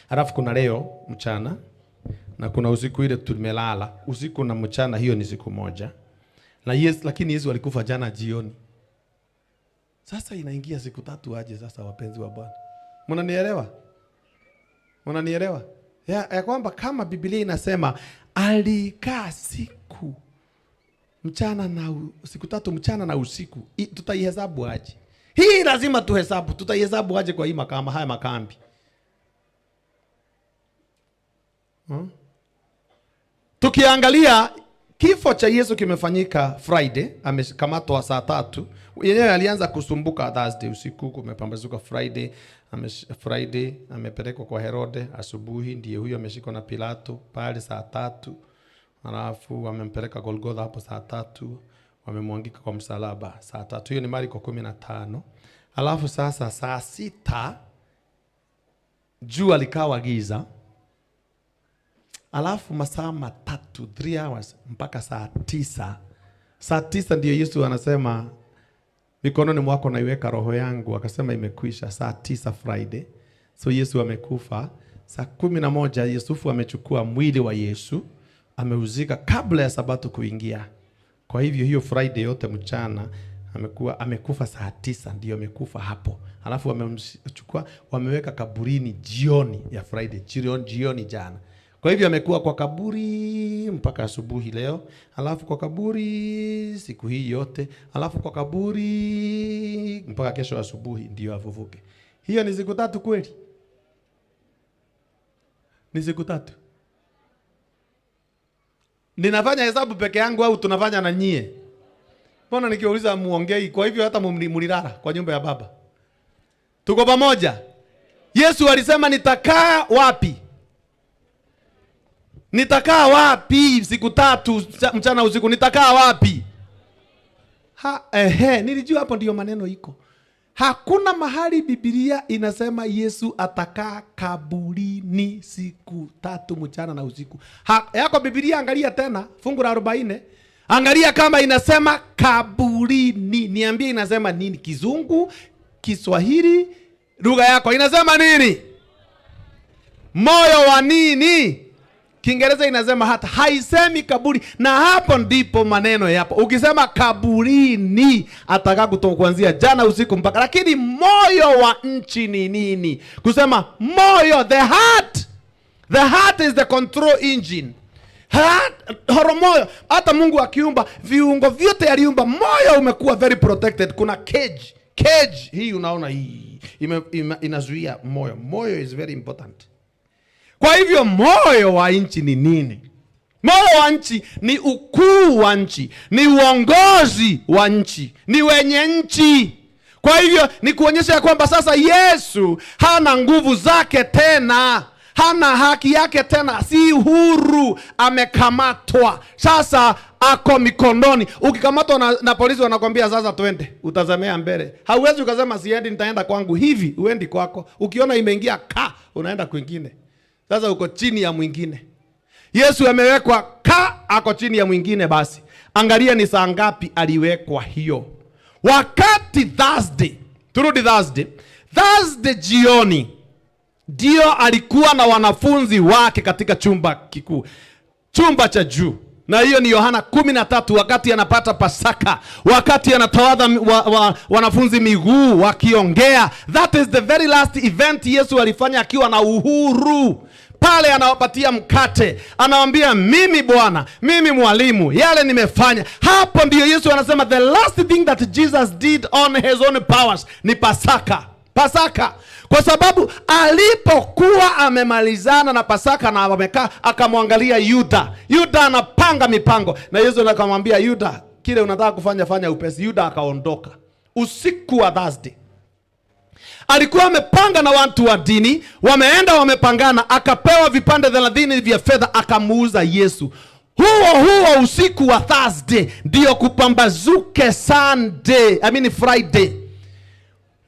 Halafu kuna leo mchana na kuna usiku ile tumelala. Usiku na mchana hiyo ni siku moja. Lakini Yesu alikufa jana jioni. Sasa inaingia siku 3 aje sasa wapenzi wa Bwana? Mnanielewa? Ya kwamba kama Biblia inasema alikaa siku mchana na siku 3 mchana na usiku, tutaihesabu aje? Hii lazima tuhesabu. Tutaihesabu aje kwa hii haya makambi? Tukiangalia kifo cha Yesu kimefanyika Friday, amekamatwa saa 3. Yeye alianza kusumbuka Thursday usiku, kumepambazuka Friday amepelekwa kwa Herode asubuhi, ndiye huyo ameshikwa na Pilato pale saa 3. Alafu wamempeleka Golgotha hapo saa 3, wamemwangika kwa msalaba saa 3. Hiyo ni Marko 15. Alafu sasa saa 6 jua likawa giza. Alafu masaa 3 hours mpaka saa 9. Saa 9 ndiyo Yesu anasema mikononi mwako naiweka roho yangu, akasema imekwisha. Saa 9 Friday. So Yesu amekufa. Saa 11 Yusufu amechukua mwili wa Yesu, ameuzika kabla ya Sabato kuingia. Kwa hivyo hiyo Friday yote mchana amekufa saa 9 ndiyo amekufa hapo. Alafu wamemchukua wameweka kaburini jioni ya Friday, jioni jana. Kwa hivyo amekuwa kwa kaburi mpaka asubuhi leo, alafu kwa kaburi siku hii yote, alafu kwa kaburi mpaka kesho asubuhi ndio afufuke. Hiyo ni siku 3 kweli? Ni siku 3. Ninafanya hesabu peke yangu au tunafanya na nyie? Mbona nikiuliza muongei? Kwa hivyo hata mulilala kwa nyumba ya baba. Tuko pamoja? Yesu alisema nitakaa wapi? Nitakaa wapi siku 3 mchana usiku? Nitakaa wapi? Nilijua hapo ndiyo maneno iko. Hakuna mahali Biblia inasema Yesu atakaa kaburini siku 3 mchana na usiku. Yako Biblia, angalia tena fungu la 40. Angalia kama inasema kaburini. Niambie inasema nini? Kizungu, Kiswahili, lugha yako inasema nini? Moyo wa nini? Kiingereza inasema hata, haisemi kaburi. Na hapo ndipo maneno yapo. Ukisema kaburini atakaa kutoka kuanzia jana usiku mpaka. Lakini moyo wa nchi ni nini? Kusema moyo, the heart. The heart is the control engine. Moyo. Hata Mungu akiumba viungo vyote aliumba, moyo umekuwa very protected. Kuna cage. Cage hii unaona hii inazuia moyo. Moyo is very important. Kwa hivyo moyo wa nchi ni nini? Moyo wa nchi ni ukuu wa nchi, ni uongozi wa nchi, ni wenye nchi. Kwa hivyo ni kuonyesha kwamba sasa Yesu hana nguvu zake tena, hana haki yake tena, si huru, amekamatwa. Sasa ako mikononi. Ukikamatwa na polisi wanakwambia sasa twende, utazamea mbele. Hauwezi ukasema siendi, nitaenda kwangu. Hivi uendi kwako. Ukiona imeingia unaenda kwingine. Sasa uko chini ya mwingine. Yesu amewekwa ako chini ya mwingine. Basi angalia ni saa ngapi aliwekwa hiyo. Wakati Thursday, turudi Thursday jioni, ndio alikuwa na wanafunzi wake katika chumba kikuu, chumba cha juu. Na hiyo ni Yohana 13, wakati anapata Pasaka, wakati anatawadha wanafunzi miguu wakiongea. That is the very last event Yesu alifanya akiwa na uhuru. Pale anawapatia mkate, anawaambia mimi Bwana, mimi mwalimu, yale nimefanya. Hapo ndio Yesu anasema the last thing that Jesus did on his own powers ni Pasaka. Pasaka. Kwa sababu alipokuwa amemalizana na Pasaka na amekaa, akamwangalia Yuda. Yuda anapanga mipango. Na Yesu akamwambia Yuda, kile unataka kufanya fanya upesi. Yuda akaondoka. Usiku wa Thursday. Alikuwa amepanga na watu wa dini, wameenda wamepangana, akapewa vipande 30 vya fedha, akamuuza Yesu. Huo usiku wa Thursday ndio kupambazuke Friday.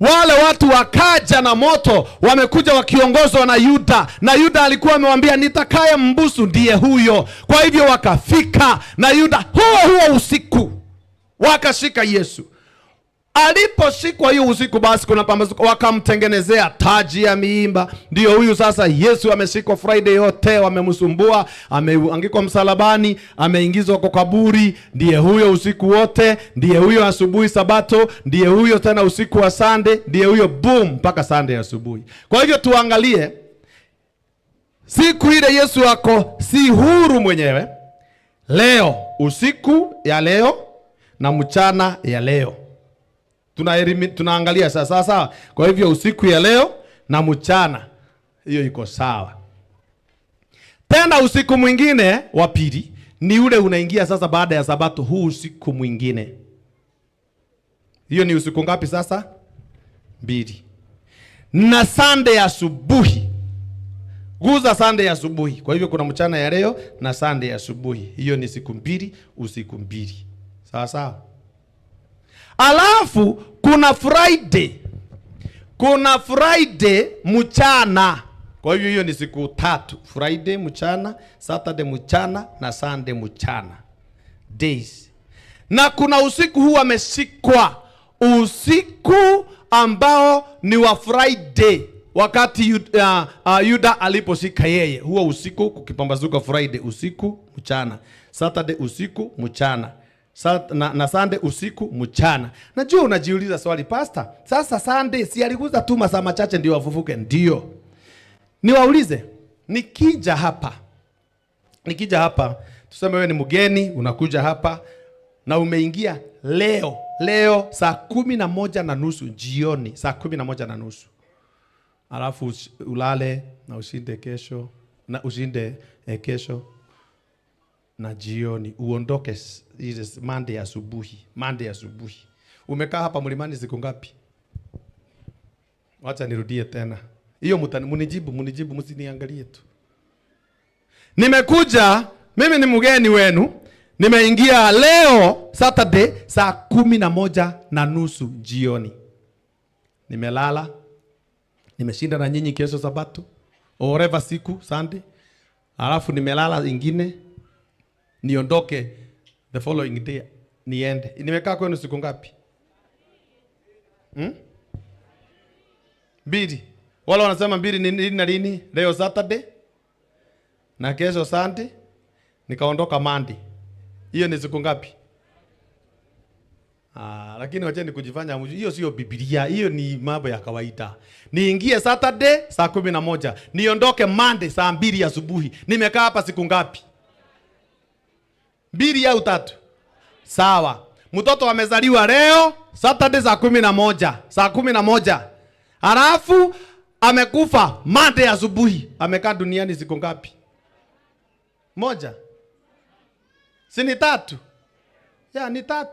Wale watu wakaja na moto, wamekuja wakiongozwa na Yuda. Na Yuda alikuwa amemwambia nitakaye mbusu ndiye huyo. Kwa hivyo wakafika na Yuda huo usiku wakashika Yesu. Aliposhikwa hiyo usiku, basi kuna pambazuko, wakamtengenezea taji ya miimba. Ndio huyu sasa Yesu ameshikwa Friday yote, wamemsumbua, ameangikwa msalabani, ameingizwa kwa kaburi. Ndiye huyo usiku wote, ndiye huyo asubuhi Sabato, ndiye huyo tena usiku wa Sunday, ndiye huyo boom mpaka Sunday asubuhi. Kwa hivyo tuangalie siku ile Yesu ako si huru mwenyewe. Leo, usiku ya leo na mchana ya leo. Tunaangalia sasa sawa. Kwa hivyo usiku ya leo na mchana hiyo iko sawa. Tena usiku mwingine wa pili ni ule unaingia sasa baada ya Sabato, huu usiku mwingine. Hiyo ni usiku ngapi sasa? 2. Na Sunday asubuhi. Guza Sunday asubuhi. Kwa hivyo kuna mchana ya leo na Sunday asubuhi. Hiyo ni siku 2, usiku 2. Sawa sawa. Alafu kuna Friday. Kuna Friday mchana. Kwa hivyo hiyo ni siku 3. Friday mchana, Saturday mchana na Sunday mchana. Days. Na kuna usiku huu ameshikwa. Usiku ambao ni wa Friday. Wakati Yuda aliposhika yeye. Huo usiku kukipambazuka Friday usiku mchana. Saturday usiku mchana. Na Sunday usiku mchana. Najua unajiuliza swali, pastor, sasa Sunday si alikuza tu masaa machache ndio wafufuke? Ndio. Niwaulize, nikija hapa, tuseme wewe ni mgeni, unakuja hapa na umeingia leo saa 11:30 jioni, saa 11:30. Alafu ulale na ushinde kesho, na jioni, uondoke ile Monday asubuhi. Monday asubuhi. Umekaa hapa mlimani siku ngapi? Wacha nirudie tena. Hiyo munijibu msiniangalie tu. Nimekuja, mimi ni mgeni wenu. Nimeingia leo Saturday saa 11:30 jioni. Nimelala. Nimeshinda na nyinyi kesho Sabato. Oreva siku Sunday. Alafu nimelala ingine. Niondoke the following day niende. Nimekaa kwenu siku ngapi? Mbili. Wala wanasema mbili ni lini na lini? Leo Saturday na kesho Sunday, nikaondoka Monday. Hiyo ni siku ngapi? Lakini wacheni kujifanya hiyo sio Biblia, hiyo ni mambo ya kawaida. Niingie Saturday saa 11, niondoke Monday saa 2 asubuhi. Nimekaa hapa siku ngapi? 2 au 3? Sawa. Mtoto amezaliwa leo Saturday saa 11. Halafu amekufa Monday asubuhi. Amekaa duniani siku ngapi? 1. Si ni 3? Ya ni 3.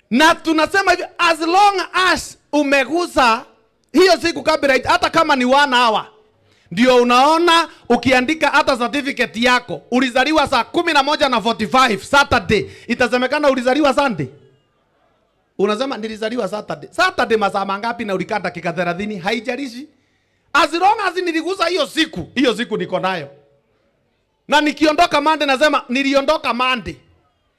Na tunasema hivi, as long as umegusa hiyo siku kabla, hata kama ni 1 hour. Ndio unaona ukiandika hata certificate yako ulizaliwa saa 11:45 Saturday, itasemekana ulizaliwa Sunday. Unasema nilizaliwa Saturday. Saturday masaa mangapi na ulikata dakika 30? Haijalishi. As long as niligusa hiyo siku niko nayo. Na nikiondoka Monday nasema niliondoka Monday.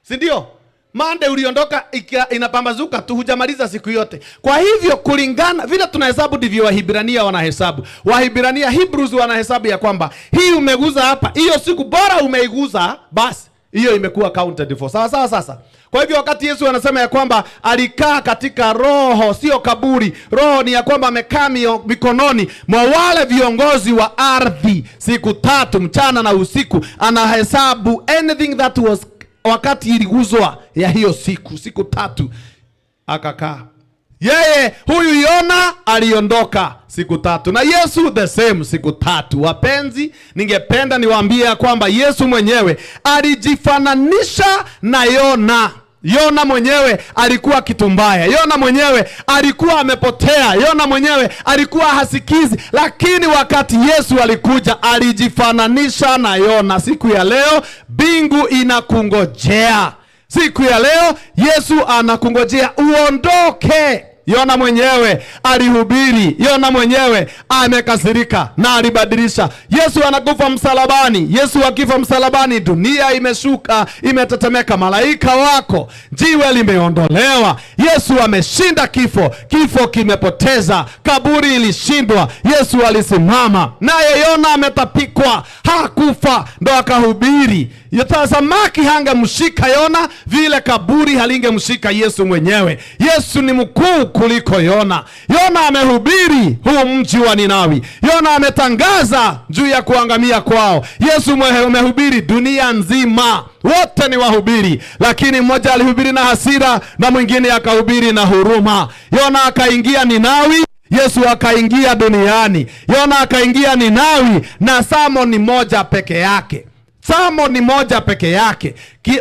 Si ndio? Monday uliondoka inapambazuka tu, hujamaliza siku yote. Kwa hivyo kulingana vile tunahesabu ndivyo Wahibrania wanahesabu. Wahibrania, Hebrews wanahesabu ya kwamba hii umeguza hapa, hiyo siku bora umeiguza, basi hiyo imekuwa counted for. Sawa sawa sasa. Kwa hivyo wakati Yesu anasema ya kwamba alikaa katika roho, sio kaburi. Roho ni ya kwamba amekaa mikononi mwa wale viongozi wa ardhi siku 3 mchana na usiku. Anahesabu anything that was wakati iliguzwa ya hiyo siku 3 akakaa. Yeye huyu Yona aliondoka siku 3 na Yesu the same siku 3. Wapenzi, ningependa niwaambie kwamba Yesu mwenyewe alijifananisha na Yona. Yona mwenyewe alikuwa kitu mbaya. Yona mwenyewe alikuwa amepotea. Yona mwenyewe alikuwa hasikizi. Lakini wakati Yesu alikuja, alijifananisha na Yona. Siku ya leo mbingu inakungojea. Siku ya leo Yesu anakungojea uondoke. Yona mwenyewe alihubiri. Yona mwenyewe amekasirika na alibadilisha. Yesu anakufa msalabani. Yesu akifa msalabani, dunia imeshuka, imetetemeka. Malaika wako, jiwe limeondolewa. Yesu ameshinda kifo. Kifo kimepoteza. Kaburi ilishindwa. Yesu alisimama. Naye Yona ametapikwa, hakufa, ndo akahubiri. Samaki hangemshika Yona vile kaburi halingemshika Yesu mwenyewe. Yesu ni mkuu kuliko Yona. Yona amehubiri huu mji wa Ninawi. Yona ametangaza juu ya kuangamia kwao. Yesu amehubiri dunia nzima. Wote ni wahubiri, lakini mmoja alihubiri na hasira na mwingine akahubiri na huruma. Yona akaingia Ninawi, Yesu akaingia duniani. Yona akaingia Ninawi na samo ni moja peke yake. Samo ni moja peke yake.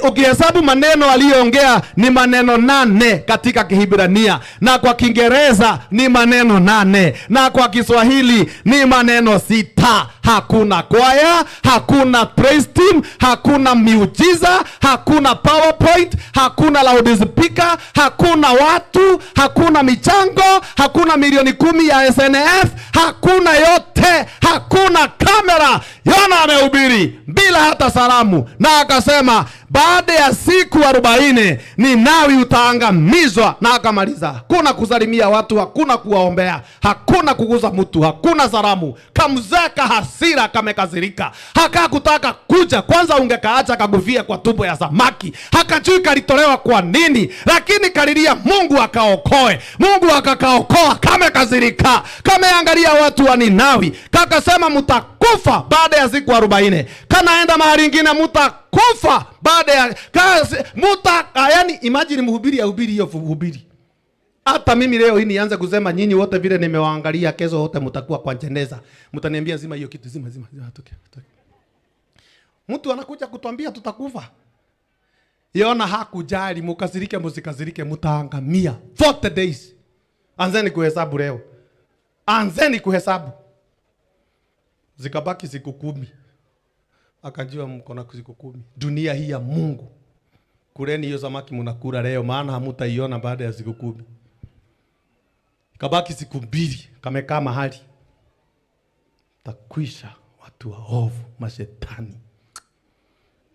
Ukihesabu maneno aliyoongea ni maneno 8 katika Kihibrania, na kwa Kiingereza ni maneno 8, na kwa Kiswahili ni maneno 6. Hakuna kwaya, hakuna praise team, hakuna miujiza, hakuna PowerPoint, hakuna loudspeaker, hakuna watu, hakuna michango, hakuna milioni 10 ya SNF, hakuna yote, hakuna kamera. Yona amehubiri bila hata salamu, na akasema baada ya siku 40 Ninawi utaangamizwa, na akamaliza. Hakuna kusalimia watu, hakuna kuwaombea, hakuna kuguza mtu, hakuna salamu. Kamzeka hasira, kamekazirika. Haka kutaka kuja. Kwanza ungekaacha kaguvia kwa tumbo ya samaki. Hakajui kalitolewa kwa nini, lakini kalilia Mungu akaokoe. Mungu akakaokoa, kamekazirika. Kameangalia watu wa Ninawi, kakasema mtakufa baada ya siku 40. Kanaenda mahali ingine, mtakufa baada ya kazi yani imagine mhubiri ya hubiri hiyo hubiri. Hata mimi leo hii nianze kusema nyinyi wote vile nimewaangalia, kesho wote mtakuwa kwa jeneza. Mtaniambia zima hiyo kitu, zima. Mtu anakuja kutuambia tutakufa. Yona hakujali, mukasirike musikasirike, mutaangamia 40 days. Anzeni kuhesabu leo. Anzeni kuhesabu. Zikabaki siku 10. Akajua mko na siku 10. Dunia hii ya Mungu. Kuleni hiyo samaki mnakula leo, maana hamutaiona baada ya siku 10. Kabaki siku 2, kamekaa mahali. Takwisha watu waovu, mashetani.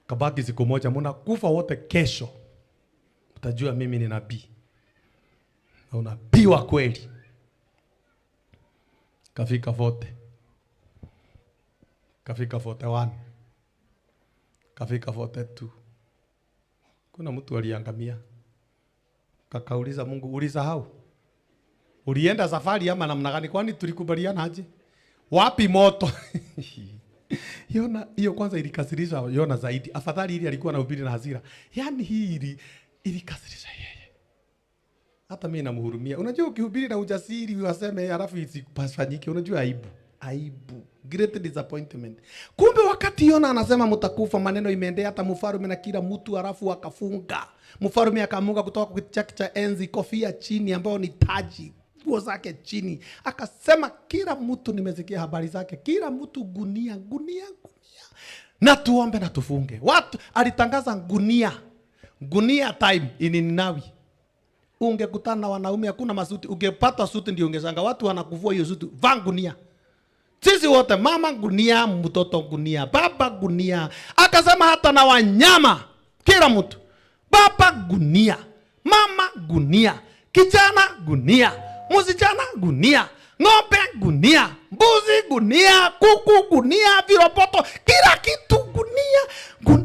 Kabaki siku 1, mnakufa wote kesho. Utajua mimi ni nabii. Na unabii wa kweli. Kafika 40. Kafika 41. Kafika 42. Kuna mtu aliangamia. Kakauliza Mungu, ulisahau? Ulienda safari ama namna gani? Kwani tulikubaliana aje? Wapi moto? Yona, hiyo kwanza ilikasirisha Yona zaidi. Afadhali ili alikuwa na ubiri na hasira. Yaani hii ilikasirisha yeye. Hata mimi namhurumia. Unajua ukihubiri na ujasiri waseme halafu isipafanyike, unajua aibu. Aibu. Great disappointment. Kumbe wakati Yona anasema mtakufa, maneno imeendea hata mfalme na kila mtu, halafu akafunga. Mfalme akamunga kutoka kwa kiti chake cha enzi, kofia chini ambayo ni taji, nguo zake chini. Akasema kila mtu, nimesikia habari zake, kila mtu gunia. Na tuombe na tufunge. Watu alitangaza gunia time in Ninawi. Ungekutana na wanaume hakuna masuti, ungepata suti ndio ungeshanga watu wanakuvua hiyo suti, vaa gunia. Sisi wote, mama gunia, mtoto gunia, baba gunia. Akasema hata na wanyama, kila mtu. Baba gunia, mama gunia, kijana gunia, msichana gunia, ng'ombe gunia, mbuzi gunia, kuku gunia, viroboto, kila kitu gunia,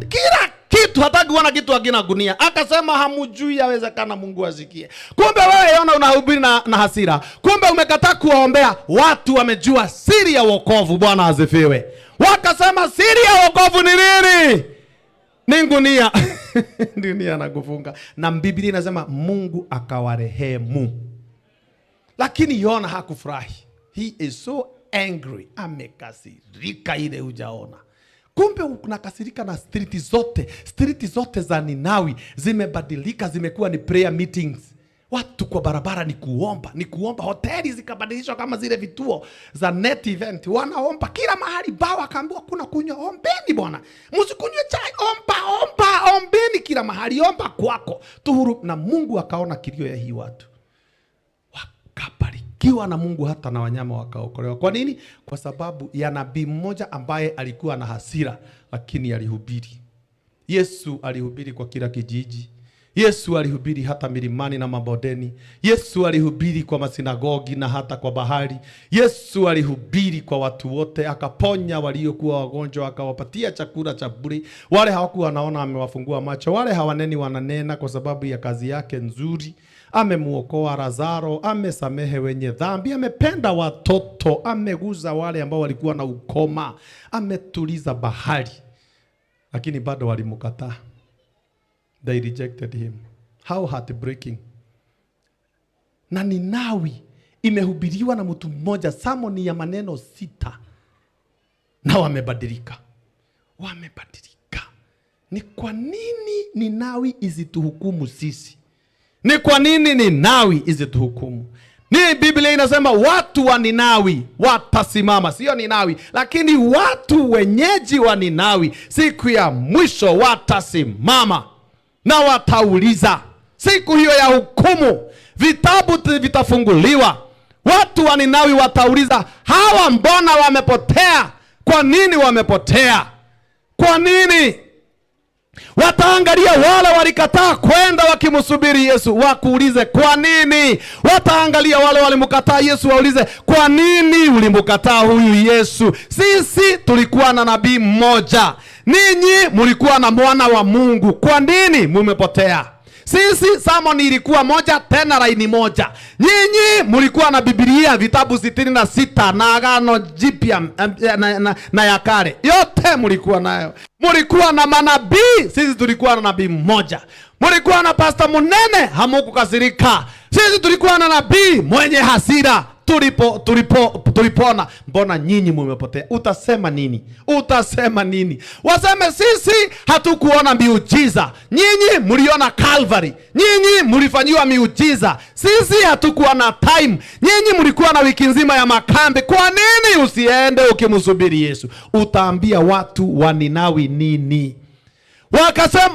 kila kitu, hata kuona kitu hakina gunia. Akasema hamujui, yawezekana Mungu asikie. Kumbe wewe Yona unahubiri na hasira. Kumbe umekataa kuwaombea watu wamejua siri ya wokovu. Bwana asifiwe. Wakasema siri ya wokovu ni nini? Ni gunia. Dunia na kufunga. Na Biblia inasema Mungu akawarehemu. Lakini Yona hakufurahi. He is so angry. Amekasirika ile hujaona. Kumbe unakasirika na street zote za Ninawi zimebadilika, zimekuwa ni prayer meetings. Watu kwa barabara ni kuomba. Hoteli zikabadilishwa kama zile vituo za net event. Wanaomba kila mahali, bawa akaambiwa kuna kunywa, ombeni bwana. Msikunywe chai, ombeni kila mahali, omba kwako. Tuhuru. Na Mungu akaona kilio ya hii watu. Wakabarikiwa na Mungu, hata na wanyama wakaokolewa. Kwa nini? Kwa sababu ya nabii mmoja ambaye alikuwa na hasira lakini alihubiri. Yesu alihubiri kwa kila kijiji. Yesu alihubiri hata milimani na mabondeni. Yesu alihubiri kwa masinagogi na hata kwa bahari. Yesu alihubiri kwa watu wote, akaponya waliokuwa wagonjwa, akawapatia chakula cha bure. Wale hawakuwa wanaona amewafungua macho, wale hawaneni wananena kwa sababu ya kazi yake nzuri. Amemuokoa Lazaro, amesamehe wenye dhambi, amependa watoto, ameguza wale ambao walikuwa na ukoma, ametuliza bahari. Lakini bado walimkataa. They rejected him. How heartbreaking. Na Ninawi imehubiriwa na mtu mmoja, sermon ya maneno 6. Na wamebadilika. Ni kwa nini Ninawi izituhukumu sisi? Ni kwa nini Ninawi izituhukumu? Ni Biblia inasema watu wa Ninawi watasimama, sio Ninawi, lakini watu wenyeji wa Ninawi siku ya mwisho watasimama na watauliza. Siku hiyo ya hukumu, vitabu vitafunguliwa. Watu wa Ninawi watauliza, hawa mbona wamepotea? Kwa nini wamepotea? Kwa nini? Wataangalia wale walikataa kwenda wakimsubiri Yesu, wakuulize kwa nini? Wataangalia wale walimkataa Yesu, waulize kwa nini ulimkataa huyu Yesu? Sisi tulikuwa na nabii mmoja, ninyi mlikuwa na mwana wa Mungu, kwa nini mumepotea? Sisi sermon ilikuwa moja, tena laini moja. Nyinyi mlikuwa na Biblia vitabu 66 na Agano Jipya na ya kale. Yote mlikuwa nayo. Mlikuwa na manabii, sisi tulikuwa na nabii mmoja. Mlikuwa na pastor munene, hamukukasirika. Sisi tulikuwa na nabii mwenye hasira, tulipona, mbona nyinyi mumepotea? Utasema nini? Utasema nini? Waseme sisi hatukuona miujiza, nyinyi mliona Calvary, nyinyi mlifanyiwa miujiza, sisi hatukuwa na time, nyinyi mlikuwa na wiki nzima ya makambi. Kwa nini usiende ukimsubiri Yesu? Utaambia watu wa Ninawi nini?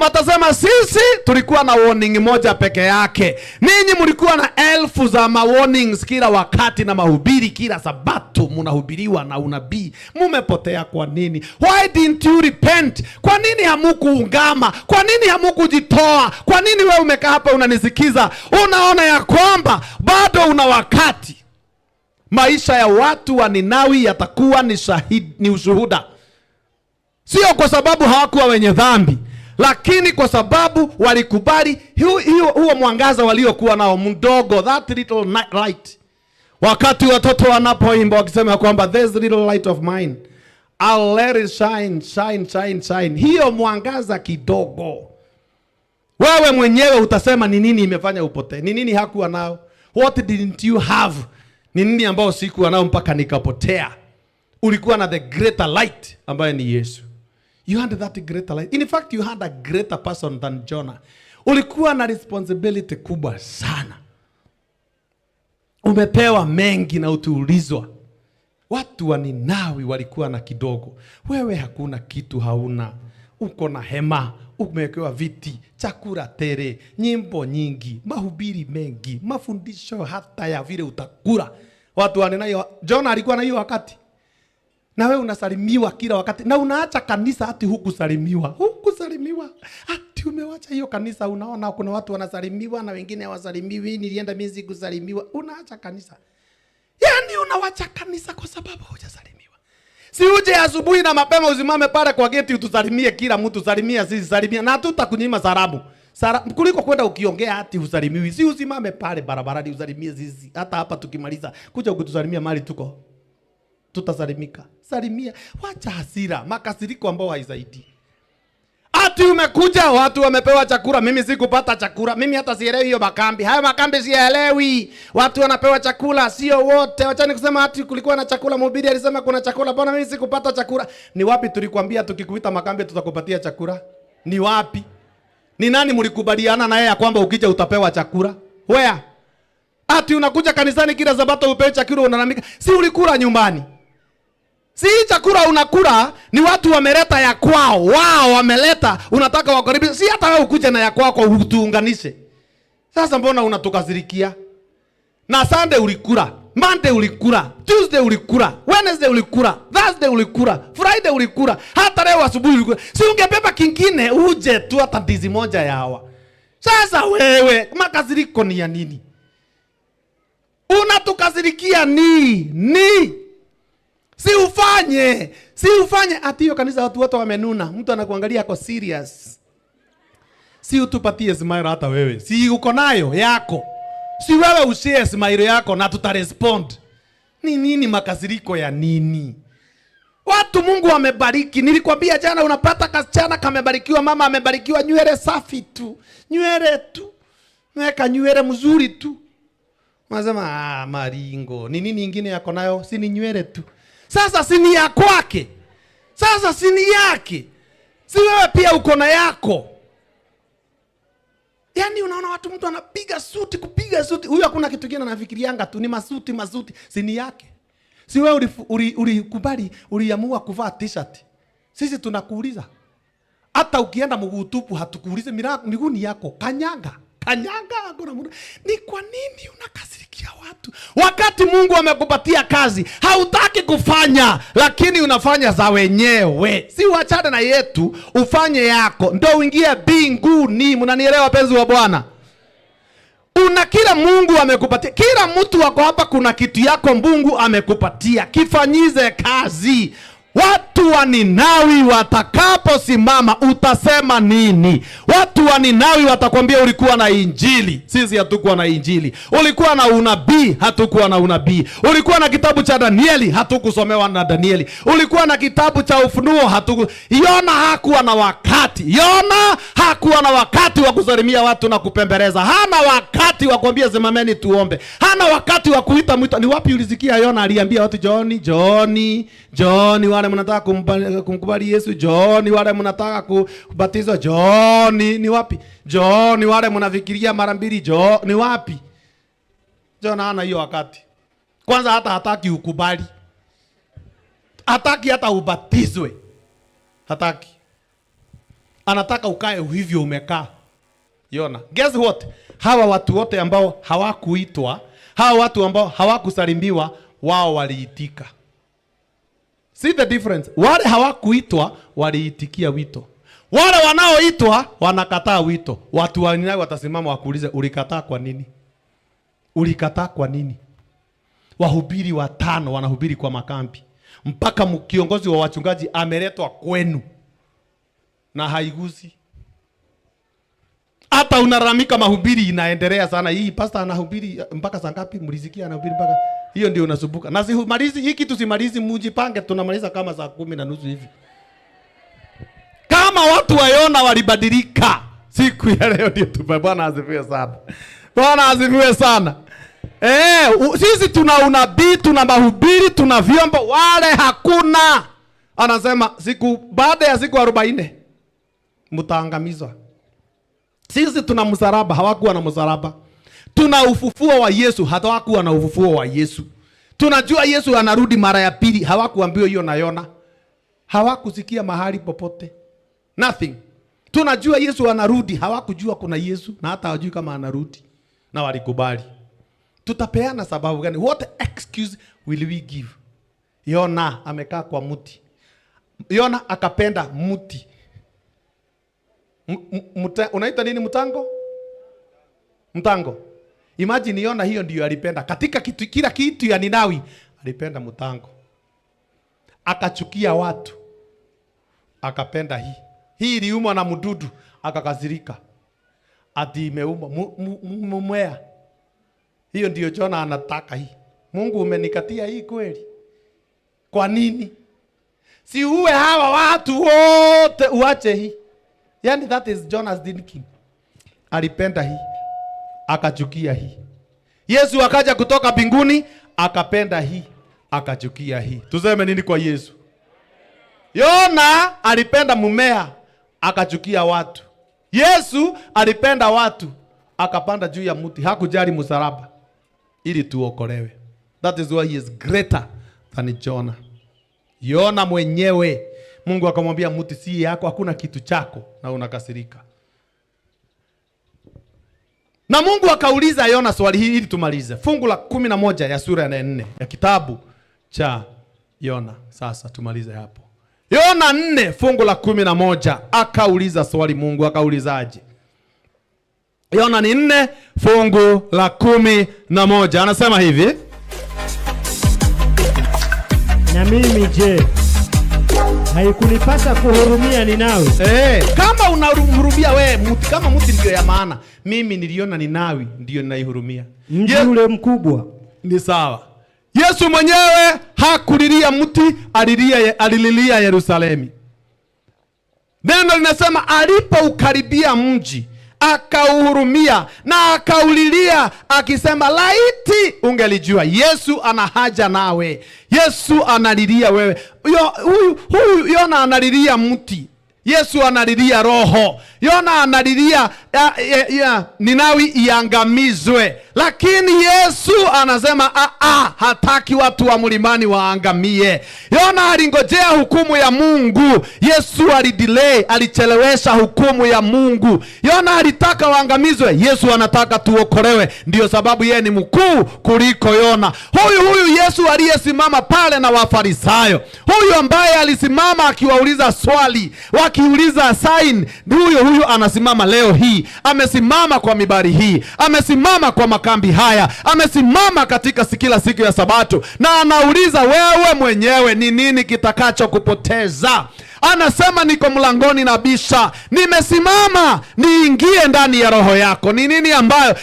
Watasema sisi tulikuwa na warning moja peke yake, ninyi mlikuwa na elfu za warnings kila wakati na mahubiri kila Sabato mnahubiriwa na unabii. Mumepotea kwa nini? Why didn't you repent? Kwa nini hamukuungama? Kwa nini hamukujitoa? Kwa nini wewe umekaa hapa unanisikiza unaona ya kwamba bado una wakati? Maisha ya watu wa Ninawi yatakuwa ni ushuhuda, sio kwa sababu hawakuwa wenye dhambi, lakini kwa sababu walikubali huo mwangaza waliokuwa nao mdogo, that little light. Wakati watoto wanapoimba wakisema kwamba there's little light of mine, I'll let it shine, shine, shine, shine. Hiyo mwangaza kidogo, wewe mwenyewe utasema ni nini imefanya upotee? Ni nini hakuwa nao? What didn't you have? Ni nini ambao sikuwa nao mpaka nikapotea? Ulikuwa na the greater light ambaye ni Yesu. You had that greater light. In fact, you had a greater person than Jonah. Ulikuwa na responsibility kubwa sana. Umepewa mengi na utaulizwa. Watu wa Ninawi walikuwa na kidogo. Wewe hakuna kitu hauna. Uko na hema, umewekewa viti, chakula tele, nyimbo nyingi, mahubiri mengi, mafundisho hata ya vile utakula. Watu wa Ninawi, Jonah alikuwa na hiyo wakati. Na wewe unasalimiwa kila wakati na unaacha kanisa ati hukusalimiwa. Hukusalimiwa. Ati umewacha hiyo kanisa, unaona kuna watu wanasalimiwa na wengine hawasalimiwi, nilienda mimi kusalimiwa. Unaacha kanisa. Yaani unawacha kanisa kwa sababu hujasalimiwa. Si uje asubuhi na mapema usimame pale kwa geti utusalimie kila mtu, salimia sisi, salimia na tutakunyima salamu. Kuliko kwenda ukiongea ati usalimiwi. Si usimame pale barabarani usalimie sisi. Hata hapa tukimaliza kuja ukutusalimia mali tuko. Tutasalimika. Salimia. Wacha hasira, makasiriko ambao haisaidii. Ati umekuja watu wamepewa chakula, mimi sikupata chakula. Mimi hata sielewi hiyo makambi. Hayo makambi sielewi. Watu wanapewa chakula, sio wote. Wachani kusema ati kulikuwa na chakula, mhubiri alisema kuna chakula. Bwana mimi sikupata chakula. Ni wapi tulikwambia tukikuita makambi tutakupatia chakula? Ni wapi? Ni nani mlikubaliana na yeye kwamba ukija utapewa chakula? Where? Ati unakuja kanisani kila Sabato upewe chakula unalamika. Si ulikula nyumbani? Si chakula unakula ni watu wameleta ya kwao. Wao wameleta, unataka wakaribishe. Si hata wewe ukuje na ya kwako utuunganishe. Sasa mbona unatukasirikia? Na Sunday ulikula, Monday ulikula, Tuesday ulikula, Wednesday ulikula, Thursday ulikula, Friday ulikula, hata leo asubuhi ulikula. Si ungebeba kingine uje tu hata ndizi moja ya hawa. Sasa wewe makasiriko ni ya nini? Unatukasirikia ni Si ufanye ati hiyo kanisa watu wote wamenuna. Mtu anakuangalia ako serious. Si utupatie smile hata wewe. Si uko nayo yako. Si wewe ushare smile yako na tutarespond. Ni nini makasiriko ya nini? Watu Mungu amebariki. Nilikwambia jana unapata kasichana kamebarikiwa, mama amebarikiwa, nywele safi tu. Nywele tu. Mweka nywele mzuri tu. Unasema maringo. Ni nini nyingine yako nayo? Si ni nywele tu. Sasa si ni ya kwake. Sasa si ni yake. Si wewe pia uko na yako. Yaani unaona watu mtu anapiga suti, kupiga suti. Huyu hakuna kitu kingine anafikirianga tu ni masuti. Si ni yake. Si wewe ulikubali, uliamua kuvaa t-shirt. Sisi tunakuuliza. Hata ukienda mguu tupu hatukuulize miguu ni yako. Kanyaga. Ni kwa nini unakasirikia watu? Wakati Mungu amekupatia kazi, hautaki kufanya, lakini unafanya za wenyewe. Si uachane na yetu, ufanye yako. Ndio uingie mbinguni. Mnanielewa wapenzi wa Bwana? Kila Mungu amekupatia. Kila mtu wako hapa kuna kitu yako Mungu amekupatia. Kifanyize kazi. Watu watu wa Ninawi watakaposimama utasema nini? Watu wa Ninawi watakwambia ulikuwa na injili, sisi hatukuwa na injili. Ulikuwa na unabii, hatukuwa na unabii. Ulikuwa na kitabu cha Danieli, hatukusomewa na Danieli. Ulikuwa na kitabu cha Ufunuo, Yona hakuwa na wakati. Yona hakuwa na wakati wa kusalimia watu na kupembeleza. Hana wakati wa kuambia simameni tuombe. Hana wakati wa kuita mwito. Ni wapi ulisikia Yona aliambia watu John, wale mnataka kumkubali Yesu, John, wale mnataka kubatizwa, John, ni wapi? John, wale mnafikiria mara mbili, John, ni wapi? John hana hiyo wakati. Kwanza hata hataki ukubali. Hataki hata ubatizwe. Hataki. Anataka ukae hivyo umekaa. Yona. Guess what? Hawa watu wote ambao hawakuitwa, hawa watu ambao hawakusalimiwa, wao waliitika. See the difference? Wale hawakuitwa waliitikia wito. Wale wanaoitwa wanakataa wito. Watu wa Ninawi watasimama wakuulize, ulikataa kwa nini? Ulikataa kwa nini? Wahubiri 5 wanahubiri kwa makambi. Mpaka kiongozi wa wachungaji ameletwa kwenu na haigusi. Hata unaramika mahubiri inaendelea sana. Hii pastor anahubiri mpaka saa ngapi? Mlisikia anahubiri mpaka hiyo ndio unasumbuka. Na simalizi hiki tusimalizi, mujipange tunamaliza kama saa 10:30 hivi. Kama watu wa Yona walibadilika siku ya leo ndio Bwana asifiwe sana. Bwana asifiwe sana. Sisi tuna unabii, tuna mahubiri, tuna vyombo, wale hakuna. Anasema baada ya siku 40 mtaangamizwa. Sisi tuna msalaba, hawakuwa na msalaba. Tuna ufufuo wa Yesu, hawakuwa na ufufuo wa Yesu. Tunajua Yesu anarudi mara ya pili, hawakuambiwa hiyo na Yona. Hawakusikia mahali popote. Nothing. Tunajua Yesu anarudi, hawakujua kuna Yesu na hata hawajui kama anarudi. Na walikubali. Tutapeana sababu gani? What excuse will we give? Yona amekaa kwa mti. Yona akapenda mti. Unaita nini mtango? Mtango. Imagine Yona hiyo ndio alipenda. Katika kila kitu ya Ninawi alipenda mtango. Akachukia watu. Akapenda hii. Hii iliumwa na mdudu, akakasirika. Ati imeumwa mmea. Hiyo ndio Jona anataka hii. Mungu umenikatia hii kweli? Kwa nini? Si uwe hawa watu wote uache hii. Yani that is Jonah's thinking. Alipenda hii, akachukia hii. Yesu akaja kutoka mbinguni, akapenda hii, akachukia hii. Tuseme nini kwa Yesu? Yona alipenda mmea, akachukia watu. Yesu alipenda watu, akapanda juu ya mti, hakujali msalaba ili tuokolewe. That is why he is greater than Jonah. Yona mwenyewe Mungu akamwambia mti si yako, hakuna kitu chako, na unakasirika. Na Mungu akauliza Yona swali hili ili tumalize. Fungu la 11 ya sura ya 4 ya kitabu cha Yona. Sasa tumalize hapo. Yona 4 fungu la 11 akauliza swali. Mungu akaulizaje? Yona ni 4 fungu la 11 anasema hivi: na mimi je, haikunipasa kuhurumia Ninawi? Kama unahurumia wewe mti, kama mti ndio ya maana, mimi niliona Ninawi ndio ninaihurumia. Mji ule mkubwa. Ni sawa. Yesu mwenyewe hakulilia mti, alililia Yerusalemu. Neno linasema alipoukaribia mji akauhurumia na akaulilia akisema, laiti ungelijua Yesu ana haja nawe. Yesu analilia wewe. Huyu Yona analilia mti, Yesu analilia roho. Yona analilia Ninawi iangamizwe. Lakini Yesu anasema hataki watu wa mlimani waangamie. Yona alingojea hukumu ya Mungu. Yesu alidelay, alichelewesha hukumu ya Mungu. Yona alitaka waangamizwe, Yesu anataka tuokolewe. Ndio sababu yeye ni mkuu kuliko Yona. Huyu Yesu aliyesimama pale na Wafarisayo, huyu ambaye alisimama akiwauliza swali, wakiuliza sign, huyu anasimama leo hii. Amesimama kwa mibari hii, amesimama kwa makambi haya, amesimama katika kila siku ya Sabato, na anauliza wewe mwenyewe, ni nini kitakacho kupoteza? Anasema niko mlangoni nabisha, nimesimama niingie ndani ya roho yako. Ni nini ambayo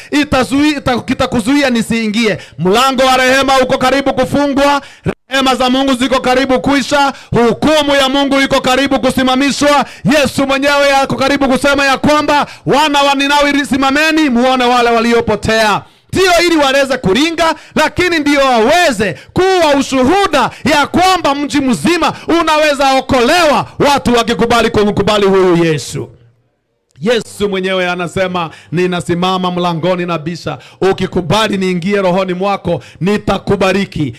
kitakuzuia nisiingie? Mlango wa rehema uko karibu kufungwa. Rehema za Mungu ziko karibu kuisha. Hukumu ya Mungu iko karibu kusimamishwa. Yesu mwenyewe yako karibu kusema ya kwamba wana wa Ninawi, simameni muone wale waliopotea. Sio ili waweze kuringa, lakini ndio waweze kuwa ushuhuda ya kwamba mji mzima unaweza okolewa, watu wakikubali kumkubali huyu Yesu. Yesu mwenyewe anasema ninasimama mlangoni nabisha, ukikubali niingie rohoni mwako, nitakubariki,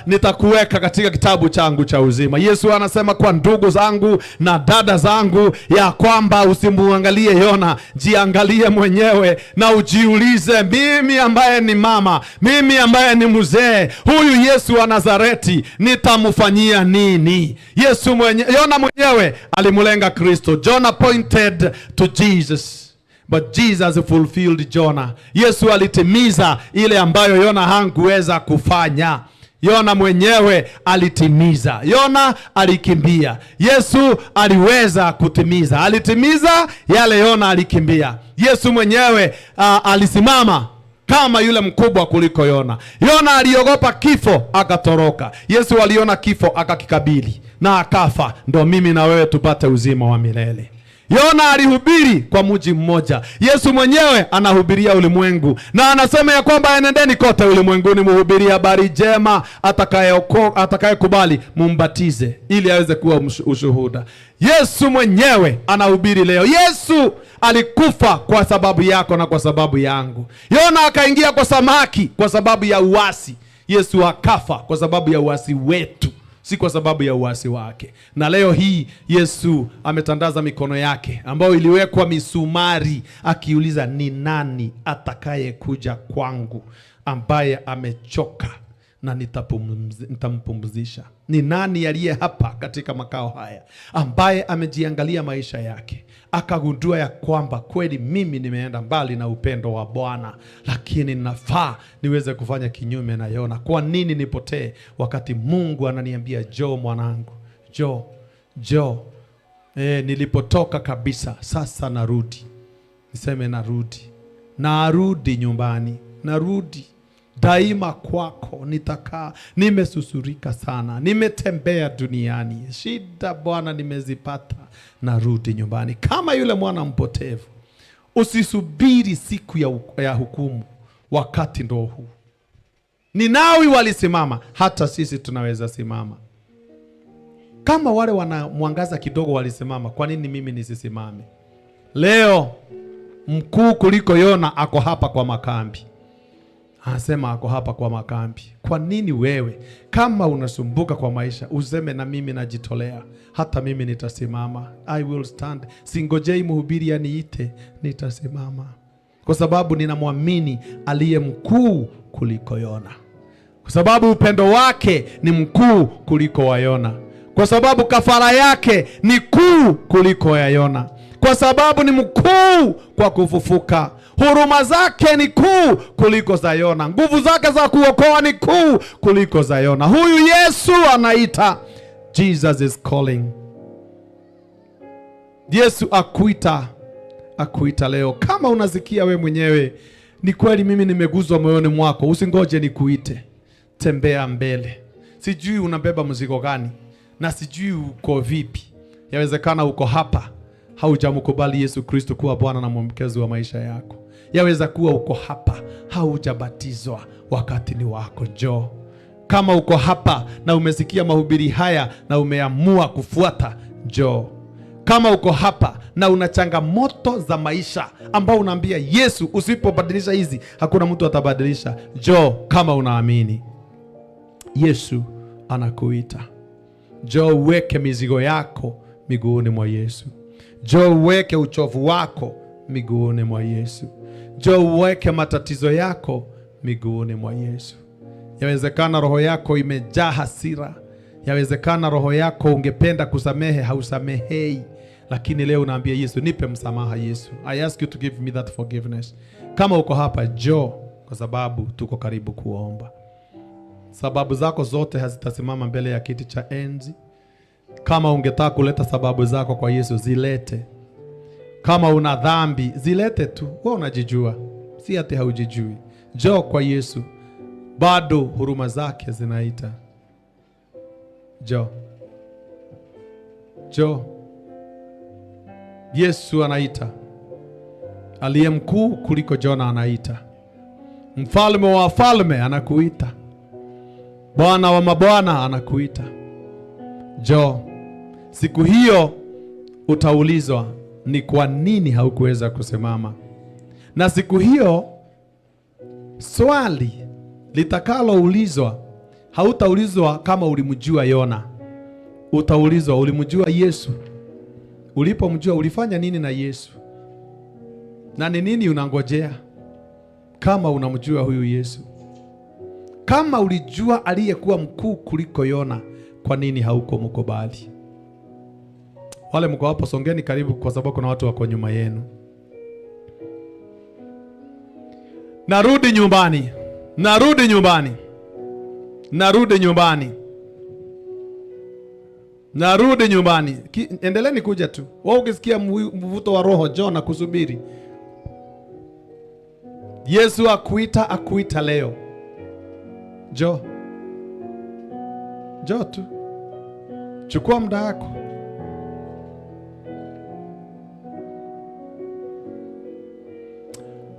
nitakuweka katika kitabu changu cha uzima. Yesu anasema kwa ndugu zangu na dada zangu ya kwamba usimuangalie Yona, jiangalie mwenyewe na ujiulize, mimi ambaye ni mama, mimi ambaye ni mzee, huyu Yesu wa Nazareti nitamfanyia nini? Yona mwenyewe alimulenga Kristo. Jonah pointed to Jesus, but Jesus fulfilled Jonah. Yesu alitimiza ile ambayo Yona hanguweza kufanya. Yona mwenyewe alitimiza. Yona alikimbia, Yesu aliweza kutimiza. Alitimiza yale Yona alikimbia. Yesu mwenyewe alisimama kama yule mkubwa kuliko Yona. Yona aliogopa kifo akatoroka. Yesu aliona kifo akakikabili na akafa, ndo mimi na wewe tupate uzima wa milele. Yona alihubiri kwa mji mmoja. Yesu mwenyewe anahubiria ulimwengu, na anasema ya kwamba enendeni kote ulimwenguni muhubiri habari njema, atakayekubali mumbatize ili aweze kuwa ushuhuda. Yesu mwenyewe anahubiri leo. Yesu alikufa kwa sababu yako na kwa sababu yangu. Yona akaingia kwa samaki kwa sababu ya uasi. Yesu akafa kwa sababu ya uasi wetu, si kwa sababu ya uasi wake. Na leo hii Yesu ametandaza mikono yake ambayo iliwekwa misumari, akiuliza ni nani atakaye kuja kwangu ambaye amechoka na nitampumzisha? Ni nani aliye hapa katika makao haya ambaye amejiangalia maisha yake akagundua ya kwamba kweli mimi nimeenda mbali na upendo wa Bwana, lakini nafaa niweze kufanya kinyume na Yona? Kwa nini nipotee wakati Mungu ananiambia njoo mwanangu, njoo. Nilipotoka kabisa, sasa narudi. Niseme narudi nyumbani, narudi daima kwako nitakaa. Nimesusurika sana, nimetembea duniani, shida Bwana nimezipata, narudi nyumbani. Kama yule mwana mpotevu, usisubiri siku ya hukumu, wakati ndo huu. Ninawi walisimama, hata sisi tunaweza simama. Kama wale wanamwangaza kidogo walisimama, kwa nini mimi nisisimame? Leo mkuu kuliko Yona ako hapa kwa makambi. Anasema ako hapa kwa makambi. Kwa nini wewe kama unasumbuka kwa maisha useme na mimi najitolea, hata mimi nitasimama? I will stand. Singojei mhubiri aniite, nitasimama. Kwa sababu ninamwamini aliye mkuu kuliko Yona. Kwa sababu upendo wake ni mkuu kuliko wa Yona. Kwa sababu kafara yake ni kuu kuliko ya Yona. Kwa sababu ni mkuu kwa kufufuka. Huruma zake ni kuu kuliko za Yona. Nguvu zake za kuokoa ni kuu kuliko za Yona. Huyu Yesu anaita. Jesus is calling. Yesu akuita leo. Kama unasikia we mwenyewe ni kweli mimi nimeguzwa moyoni mwako, usingoje nikuite. Tembea mbele. Sijui unabeba mzigo gani na sijui uko vipi. Yawezekana uko hapa haujamkubali Yesu Kristo kuwa Bwana na Mwokozi wa maisha yako. Yaweza kuwa uko hapa haujabatizwa, wakati ni wako, njoo. Kama uko hapa na umesikia mahubiri haya na umeamua kufuata, njoo. Kama uko hapa na una changamoto za maisha ambao unaambia Yesu, usipobadilisha hizi hakuna mtu atabadilisha, njoo. Kama unaamini, Yesu anakuita. Njoo uweke mizigo yako miguuni mwa Yesu. Njoo uweke uchovu wako miguuni mwa Yesu. Njoo uweke matatizo yako miguuni mwa Yesu. Yawezekana roho yako imejaa hasira. Yawezekana roho yako ungependa kusamehe, hausamehei. lakini leo unaambia Yesu, nipe msamaha Yesu. I ask you to give me that forgiveness. Kama uko hapa, njoo, kwa sababu tuko karibu kuomba. Sababu zako zote hazitasimama mbele ya kiti cha enzi. Kama ungetaka kuleta sababu zako kwa Yesu, zilete. Kama una dhambi, zilete tu. Wewe unajijua, si ati haujijui. Njoo kwa Yesu, bado huruma zake zinaita. Njoo. Njoo. Yesu anaita. Aliye mkuu kuliko Jona anaita. Mfalme wa wafalme anakuita. Bwana wa mabwana anakuita. Njoo. Siku hiyo utaulizwa ni kwa nini haukuweza kusimama. Na siku hiyo swali litakaloulizwa, hautaulizwa kama ulimjua Yona. Utaulizwa ulimjua Yesu. Ulipomjua ulifanya nini na Yesu? Na ni nini unangojea kama unamjua huyu Yesu? Kama ulijua aliyekuwa mkuu kuliko Yona, kwa nini hauko mkubali? Wale mko hapo, songeni karibu, kwa sababu kuna watu wako nyuma yenu. Narudi nyumbani. Narudi nyumbani. Narudi nyumbani. Narudi nyumbani. Endeleeni kuja tu. Wewe ukisikia mvuto wa roho, njoo na kusubiri. Yesu akuita, akuita leo. Njoo. Njoo tu. Chukua muda wako.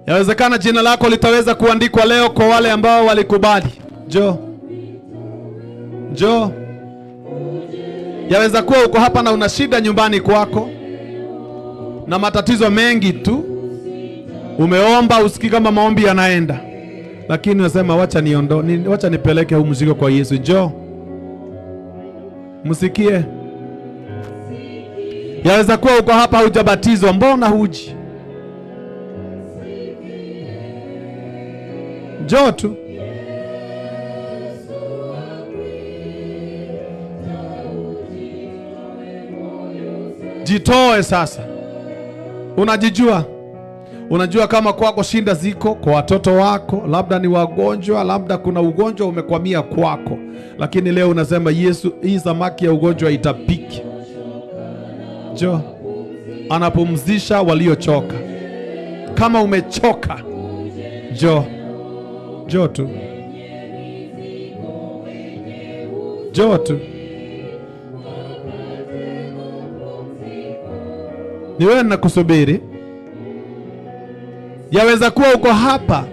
Yawezekana jina lako litaweza kuandikwa leo kwa wale ambao walikubali. Njoo. Njoo. Yaweza kuwa uko hapa na una shida nyumbani kwako na matatizo mengi tu. Umeomba, usikii kama maombi yanaenda, lakini unasema wacha nipeleke huu mzigo kwa Yesu. Njoo. Msikie. Yaweza kuwa uko hapa hujabatizwa, mbona huji? Njoo tu. Jitoe sasa. Unajijua. Unajua kama kwako shinda ziko, kwa watoto wako, labda ni wagonjwa, labda kuna ugonjwa umekwamia kwako. Lakini leo unasema Yesu, hii samaki ya ugonjwa itapiki. Njoo. Anapumzisha waliochoka. Kama umechoka, njoo. Njoo tu. Njoo tu. Ni wewe nakusubiri. Yaweza kuwa uko hapa,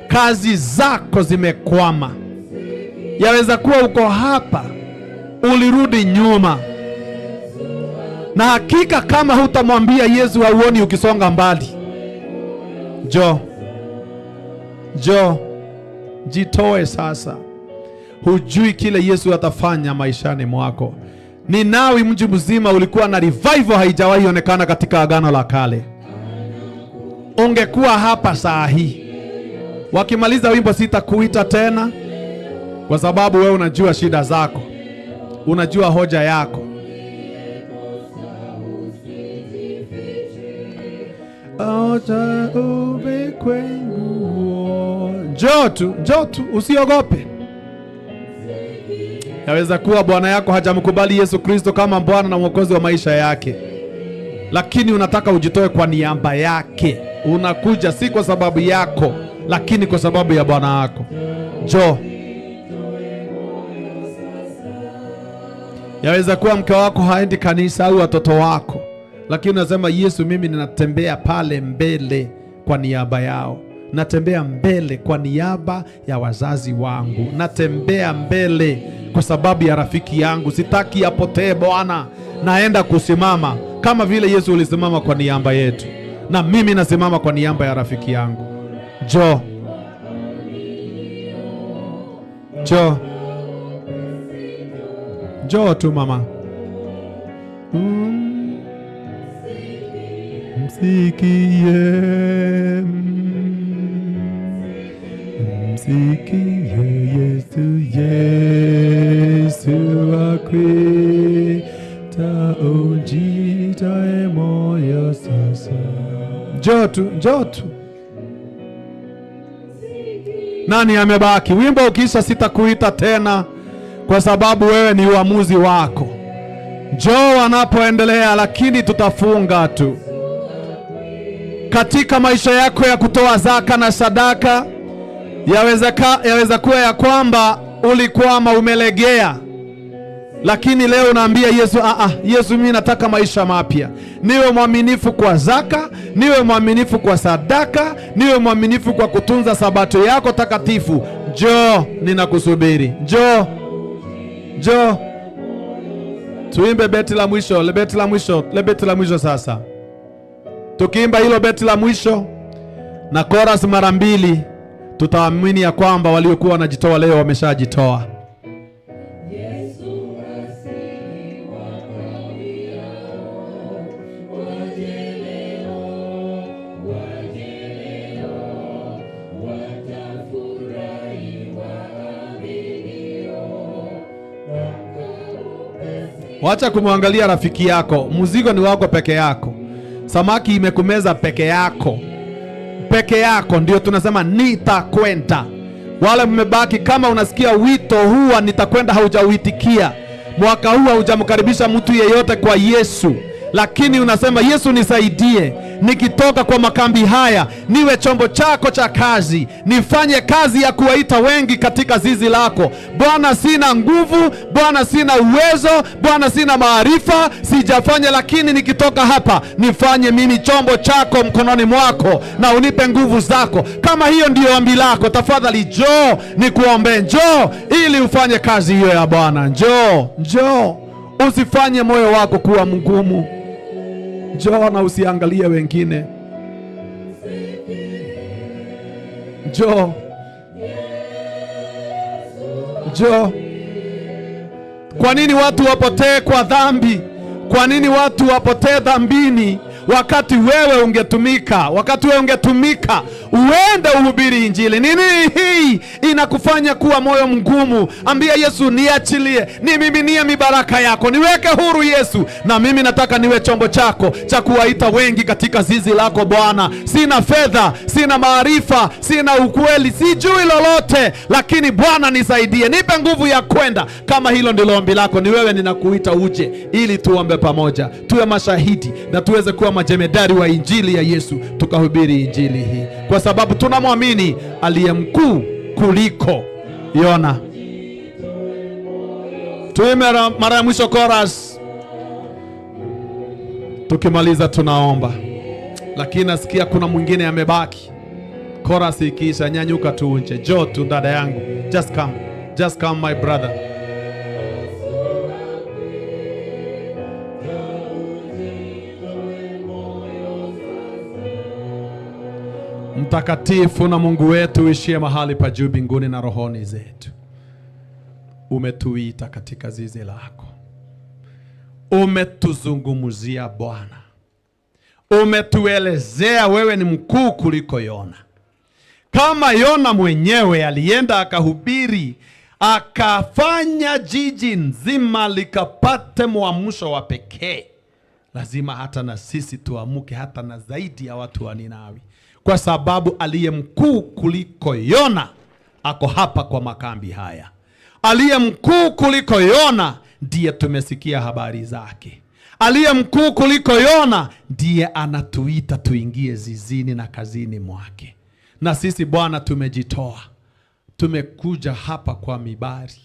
kazi zako zimekwama. Yaweza kuwa uko hapa, ulirudi nyuma. Na hakika kama hutamwambia Yesu, hauoni ukisonga mbali. Njoo. Njoo. Jitoe sasa. Hujui kile Yesu atafanya maishani mwako. Ninawi mji mzima ulikuwa na revival haijawahi onekana katika Agano la Kale. Ungekuwa hapa saa hii. Wakimaliza wimbo sitakuita tena, kwa sababu wewe unajua shida zako. Unajua hoja yako. Njoo tu, njoo tu, usiogope. Yaweza kuwa bwana yako hajamkubali Yesu Kristo kama Bwana na Mwokozi wa maisha yake, lakini unataka ujitoe kwa niaba yake. Unakuja si kwa sababu yako, lakini kwa sababu ya Bwana wako. Njoo. Yaweza kuwa mke wako haendi kanisa au watoto wako, lakini unasema Yesu, mimi ninatembea pale mbele kwa niaba yao. Natembea mbele kwa niaba ya wazazi wangu. Natembea mbele kwa sababu ya rafiki yangu. Sitaki apotee Bwana. Naenda kusimama kama vile Yesu ulisimama kwa niaba yetu. Na mimi nasimama kwa niaba ya rafiki yangu. Njoo. Njoo. Njoo tu mama. Msikie. Msikie Yesu, Yesu akwita uji. njoo tu. Nani amebaki? Wimbo ukisha sitakuita tena, kwa sababu wewe ni uamuzi wako. Njoo wanapoendelea, lakini tutafunga tu. Katika maisha yako ya kutoa zaka na sadaka, yaweza kuwa ya kwamba ulikwama, umelegea, lakini leo unaambia Yesu, Yesu, mimi nataka maisha mapya. Niwe mwaminifu kwa zaka, niwe mwaminifu kwa sadaka, niwe mwaminifu kwa kutunza sabato yako takatifu. Njoo, ninakusubiri. Njoo. Tuimbe beti la mwisho sasa. Tukiimba hilo beti la mwisho na chorus mara mbili, tutaamini ya kwamba waliokuwa wanajitoa leo wameshajitoa. Wacha kumwangalia rafiki yako. Mzigo ni wako peke yako. Samaki imekumeza peke yako. Peke yako ndio tunasema nitakwenda. Wale mmebaki, kama unasikia wito huwa nitakwenda haujauitikia, mwaka huu haujamkaribisha mtu yeyote kwa Yesu, lakini unasema Yesu nisaidie, nikitoka kwa makambi haya niwe chombo chako cha kazi, nifanye kazi ya kuwaita wengi katika zizi lako. Bwana, sina nguvu, Bwana sina uwezo, Bwana sina maarifa, sijafanya, lakini nikitoka hapa nifanye mimi chombo chako mkononi mwako, na unipe nguvu zako. Kama hiyo ndiyo ombi lako, tafadhali njoo nikuombe, njoo ili ufanye kazi hiyo ya Bwana. Njoo, usifanye moyo wako kuwa mgumu. Njoo na usiangalie wengine. Njoo. Kwa nini watu wapotee kwa dhambi? Kwa nini watu wapotee dhambini wakati wewe ungetumika? Wakati wewe ungetumika uende uhubiri Injili. Nini hii inakufanya kuwa moyo mgumu? Ambia Yesu, niachilie, nimiminie mibaraka yako, niweke huru Yesu, na mimi nataka niwe chombo chako cha kuwaita wengi katika zizi lako Bwana. Sina fedha, sina maarifa, sina ukweli, sijui lolote, lakini Bwana nisaidie, nipe nguvu ya kwenda. Kama hilo ndilo ombi lako, ni wewe ninakuita uje ili tuombe pamoja, tuwe mashahidi na tuweze kuwa majemedari wa Injili ya Yesu, tukahubiri Injili hii, kwa sababu tunamwamini aliye mkuu kuliko Yona. Tuimbe mara ya mwisho chorus, tukimaliza tunaomba. Lakini nasikia kuna mwingine amebaki. Chorus ikiisha, nyanyuka tu nje. Njoo tu dada yangu, just come my brother. Mtakatifu na Mungu wetu uishie mahali pa juu mbinguni na rohoni zetu, umetuita katika zizi lako, umetuzungumzia Bwana, umetuelezea wewe ni mkuu kuliko Yona. Kama Yona mwenyewe alienda akahubiri, akafanya jiji nzima likapate mwamsho wa pekee, lazima hata na sisi tuamuke, hata na zaidi ya watu wa Ninawi, kwa sababu aliye mkuu kuliko Yona ako hapa kwa makambi haya. Aliye mkuu kuliko Yona ndiye tumesikia habari zake. Aliye mkuu kuliko Yona ndiye anatuita tuingie zizini na kazini mwake. Na sisi Bwana tumejitoa, tumekuja hapa kwa mibari,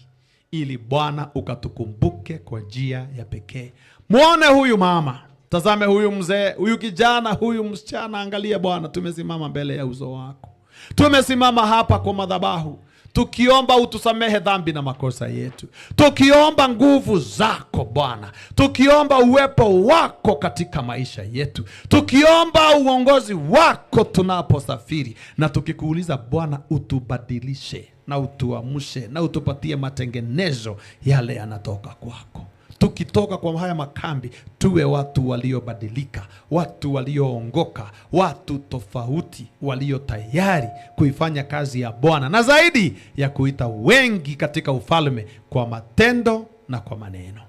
ili Bwana ukatukumbuke kwa njia ya pekee. Muone huyu mama, tazame huyu mzee, huyu kijana, huyu msichana. Angalia Bwana, tumesimama mbele ya uso wako. Tumesimama hapa kwa madhabahu, tukiomba utusamehe dhambi na makosa yetu, tukiomba nguvu zako Bwana, tukiomba uwepo wako katika maisha yetu, tukiomba uongozi wako tunaposafiri, na tukikuuliza Bwana utubadilishe na utuamshe na utupatie matengenezo yale yanatoka kwako. Tukitoka kwa haya makambi tuwe watu waliobadilika, watu walioongoka, watu tofauti, walio tayari kuifanya kazi ya Bwana, na zaidi ya kuita wengi katika ufalme kwa matendo na kwa maneno.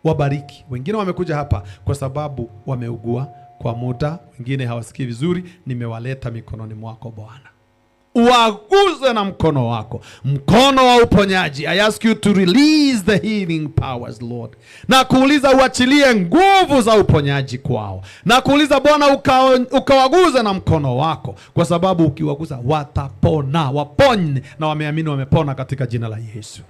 Wabariki. Wengine wamekuja hapa kwa sababu wameugua, kwa muda, wengine hawasikii vizuri, nimewaleta mikononi mwako Bwana. Uwaguze na mkono wako, mkono wa uponyaji. I ask you to release the healing powers, Lord. Na kuuliza uachilie nguvu za uponyaji kwao. Na kuuliza Bwana ukawaguze na mkono wako, kwa sababu ukiwaguza watapona, waponye na wameamini wamepona katika jina la Yesu.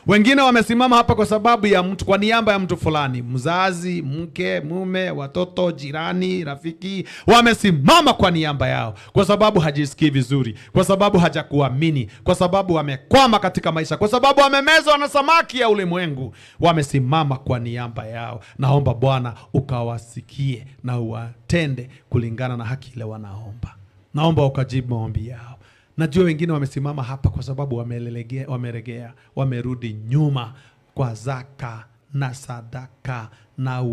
Wengine wamesimama hapa kwa sababu ya mtu, kwa niaba ya mtu fulani, mzazi, mke, mume, watoto, jirani, rafiki. Wamesimama kwa niaba yao kwa sababu hajisikii vizuri, kwa sababu hajakuamini, kwa sababu wamekwama katika maisha, kwa sababu wamemezwa na samaki ya ulimwengu. Wamesimama kwa niaba yao. Naomba Bwana ukawasikie na uwatende kulingana na haki ile wanaomba. Naomba ukajibu maombi yao. Najua wengine wamesimama hapa kwa sababu wameregea, wamerudi nyuma kwa zaka na sadaka na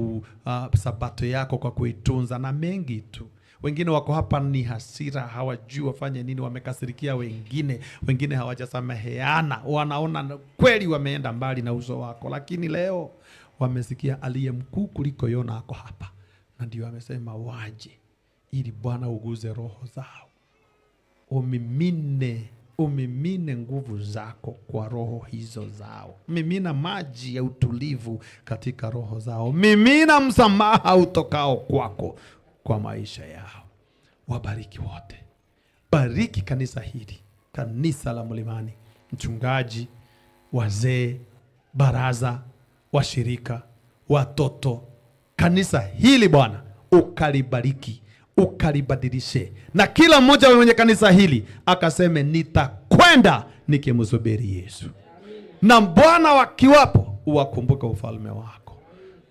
sabato yako kwa kuitunza na mengi tu. Wengine wako hapa ni hasira, hawajui wafanye nini, wamekasirikia wengine hawajasameheana, wanaona kweli wameenda mbali na uso wako, lakini leo wamesikia aliye mkuu kuliko Yona ako hapa, na ndio amesema waje ili Bwana uguze roho zao. Umimine nguvu zako kwa roho hizo zao. Mimina maji ya utulivu katika roho zao. Mimina msamaha utokao kwako kwa maisha yao. Wabariki wote. Bariki kanisa hili, kanisa la Mlimani, mchungaji, wazee, baraza, washirika, watoto. Kanisa hili Bwana ukalibariki, ukalibadilishe, na kila mmoja mwenye kanisa hili akaseme nitakwenda nikimsubiri Yesu. Na Bwana wakiwapo uwakumbuke ufalme wako.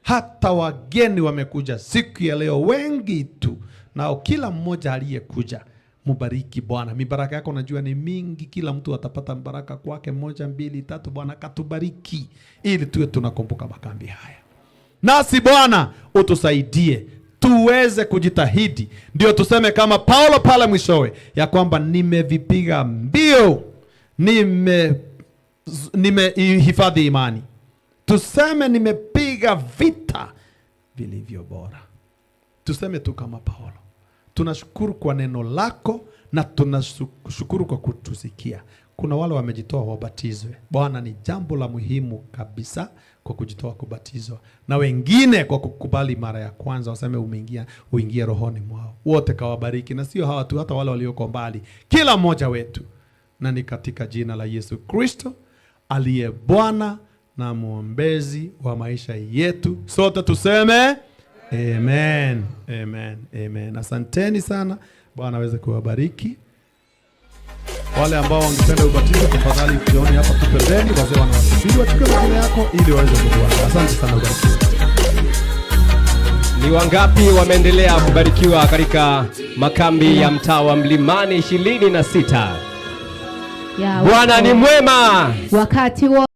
Hata wageni wamekuja siku ya leo wengi tu, nao kila mmoja aliyekuja mubariki Bwana. Mibaraka yako najua ni mingi, kila mtu atapata baraka kwake 1, 2, 3. Bwana katubariki ili tuwe tunakumbuka makambi haya. Nasi Bwana utusaidie tuweze kujitahidi, ndio tuseme kama Paulo pale mwishowe ya kwamba nimevipiga mbio, nimehifadhi imani. Tuseme nimepiga vita vilivyo bora. Tuseme tu kama Paulo. Tunashukuru kwa neno lako na tunashukuru kwa kutusikia. Kuna wale wamejitoa wabatizwe. Bwana, ni jambo la muhimu kabisa kwa kujitoa kubatizwa. Na wengine kwa kukubali mara ya kwanza waseme uingie rohoni mwao. Wote kawabariki, na sio hawa tu, hata wale walioko mbali. Kila mmoja wetu. Na ni katika jina la Yesu Kristo aliye Bwana na mwombezi wa maisha yetu. Sote tuseme amen. Amen. Amen. Asanteni sana. Bwana aweze kuwabariki. Wale ambao wangependa ubatizo, tafadhali jioni hapa tu pembeni, wazee wanawasubiri wachukue majina yako ili waweze kuanza. Asante sana, ubarikiwe. Ni wangapi wameendelea kubarikiwa katika makambi ya mtaa wa Mlimani 26? Bwana ni mwema wakati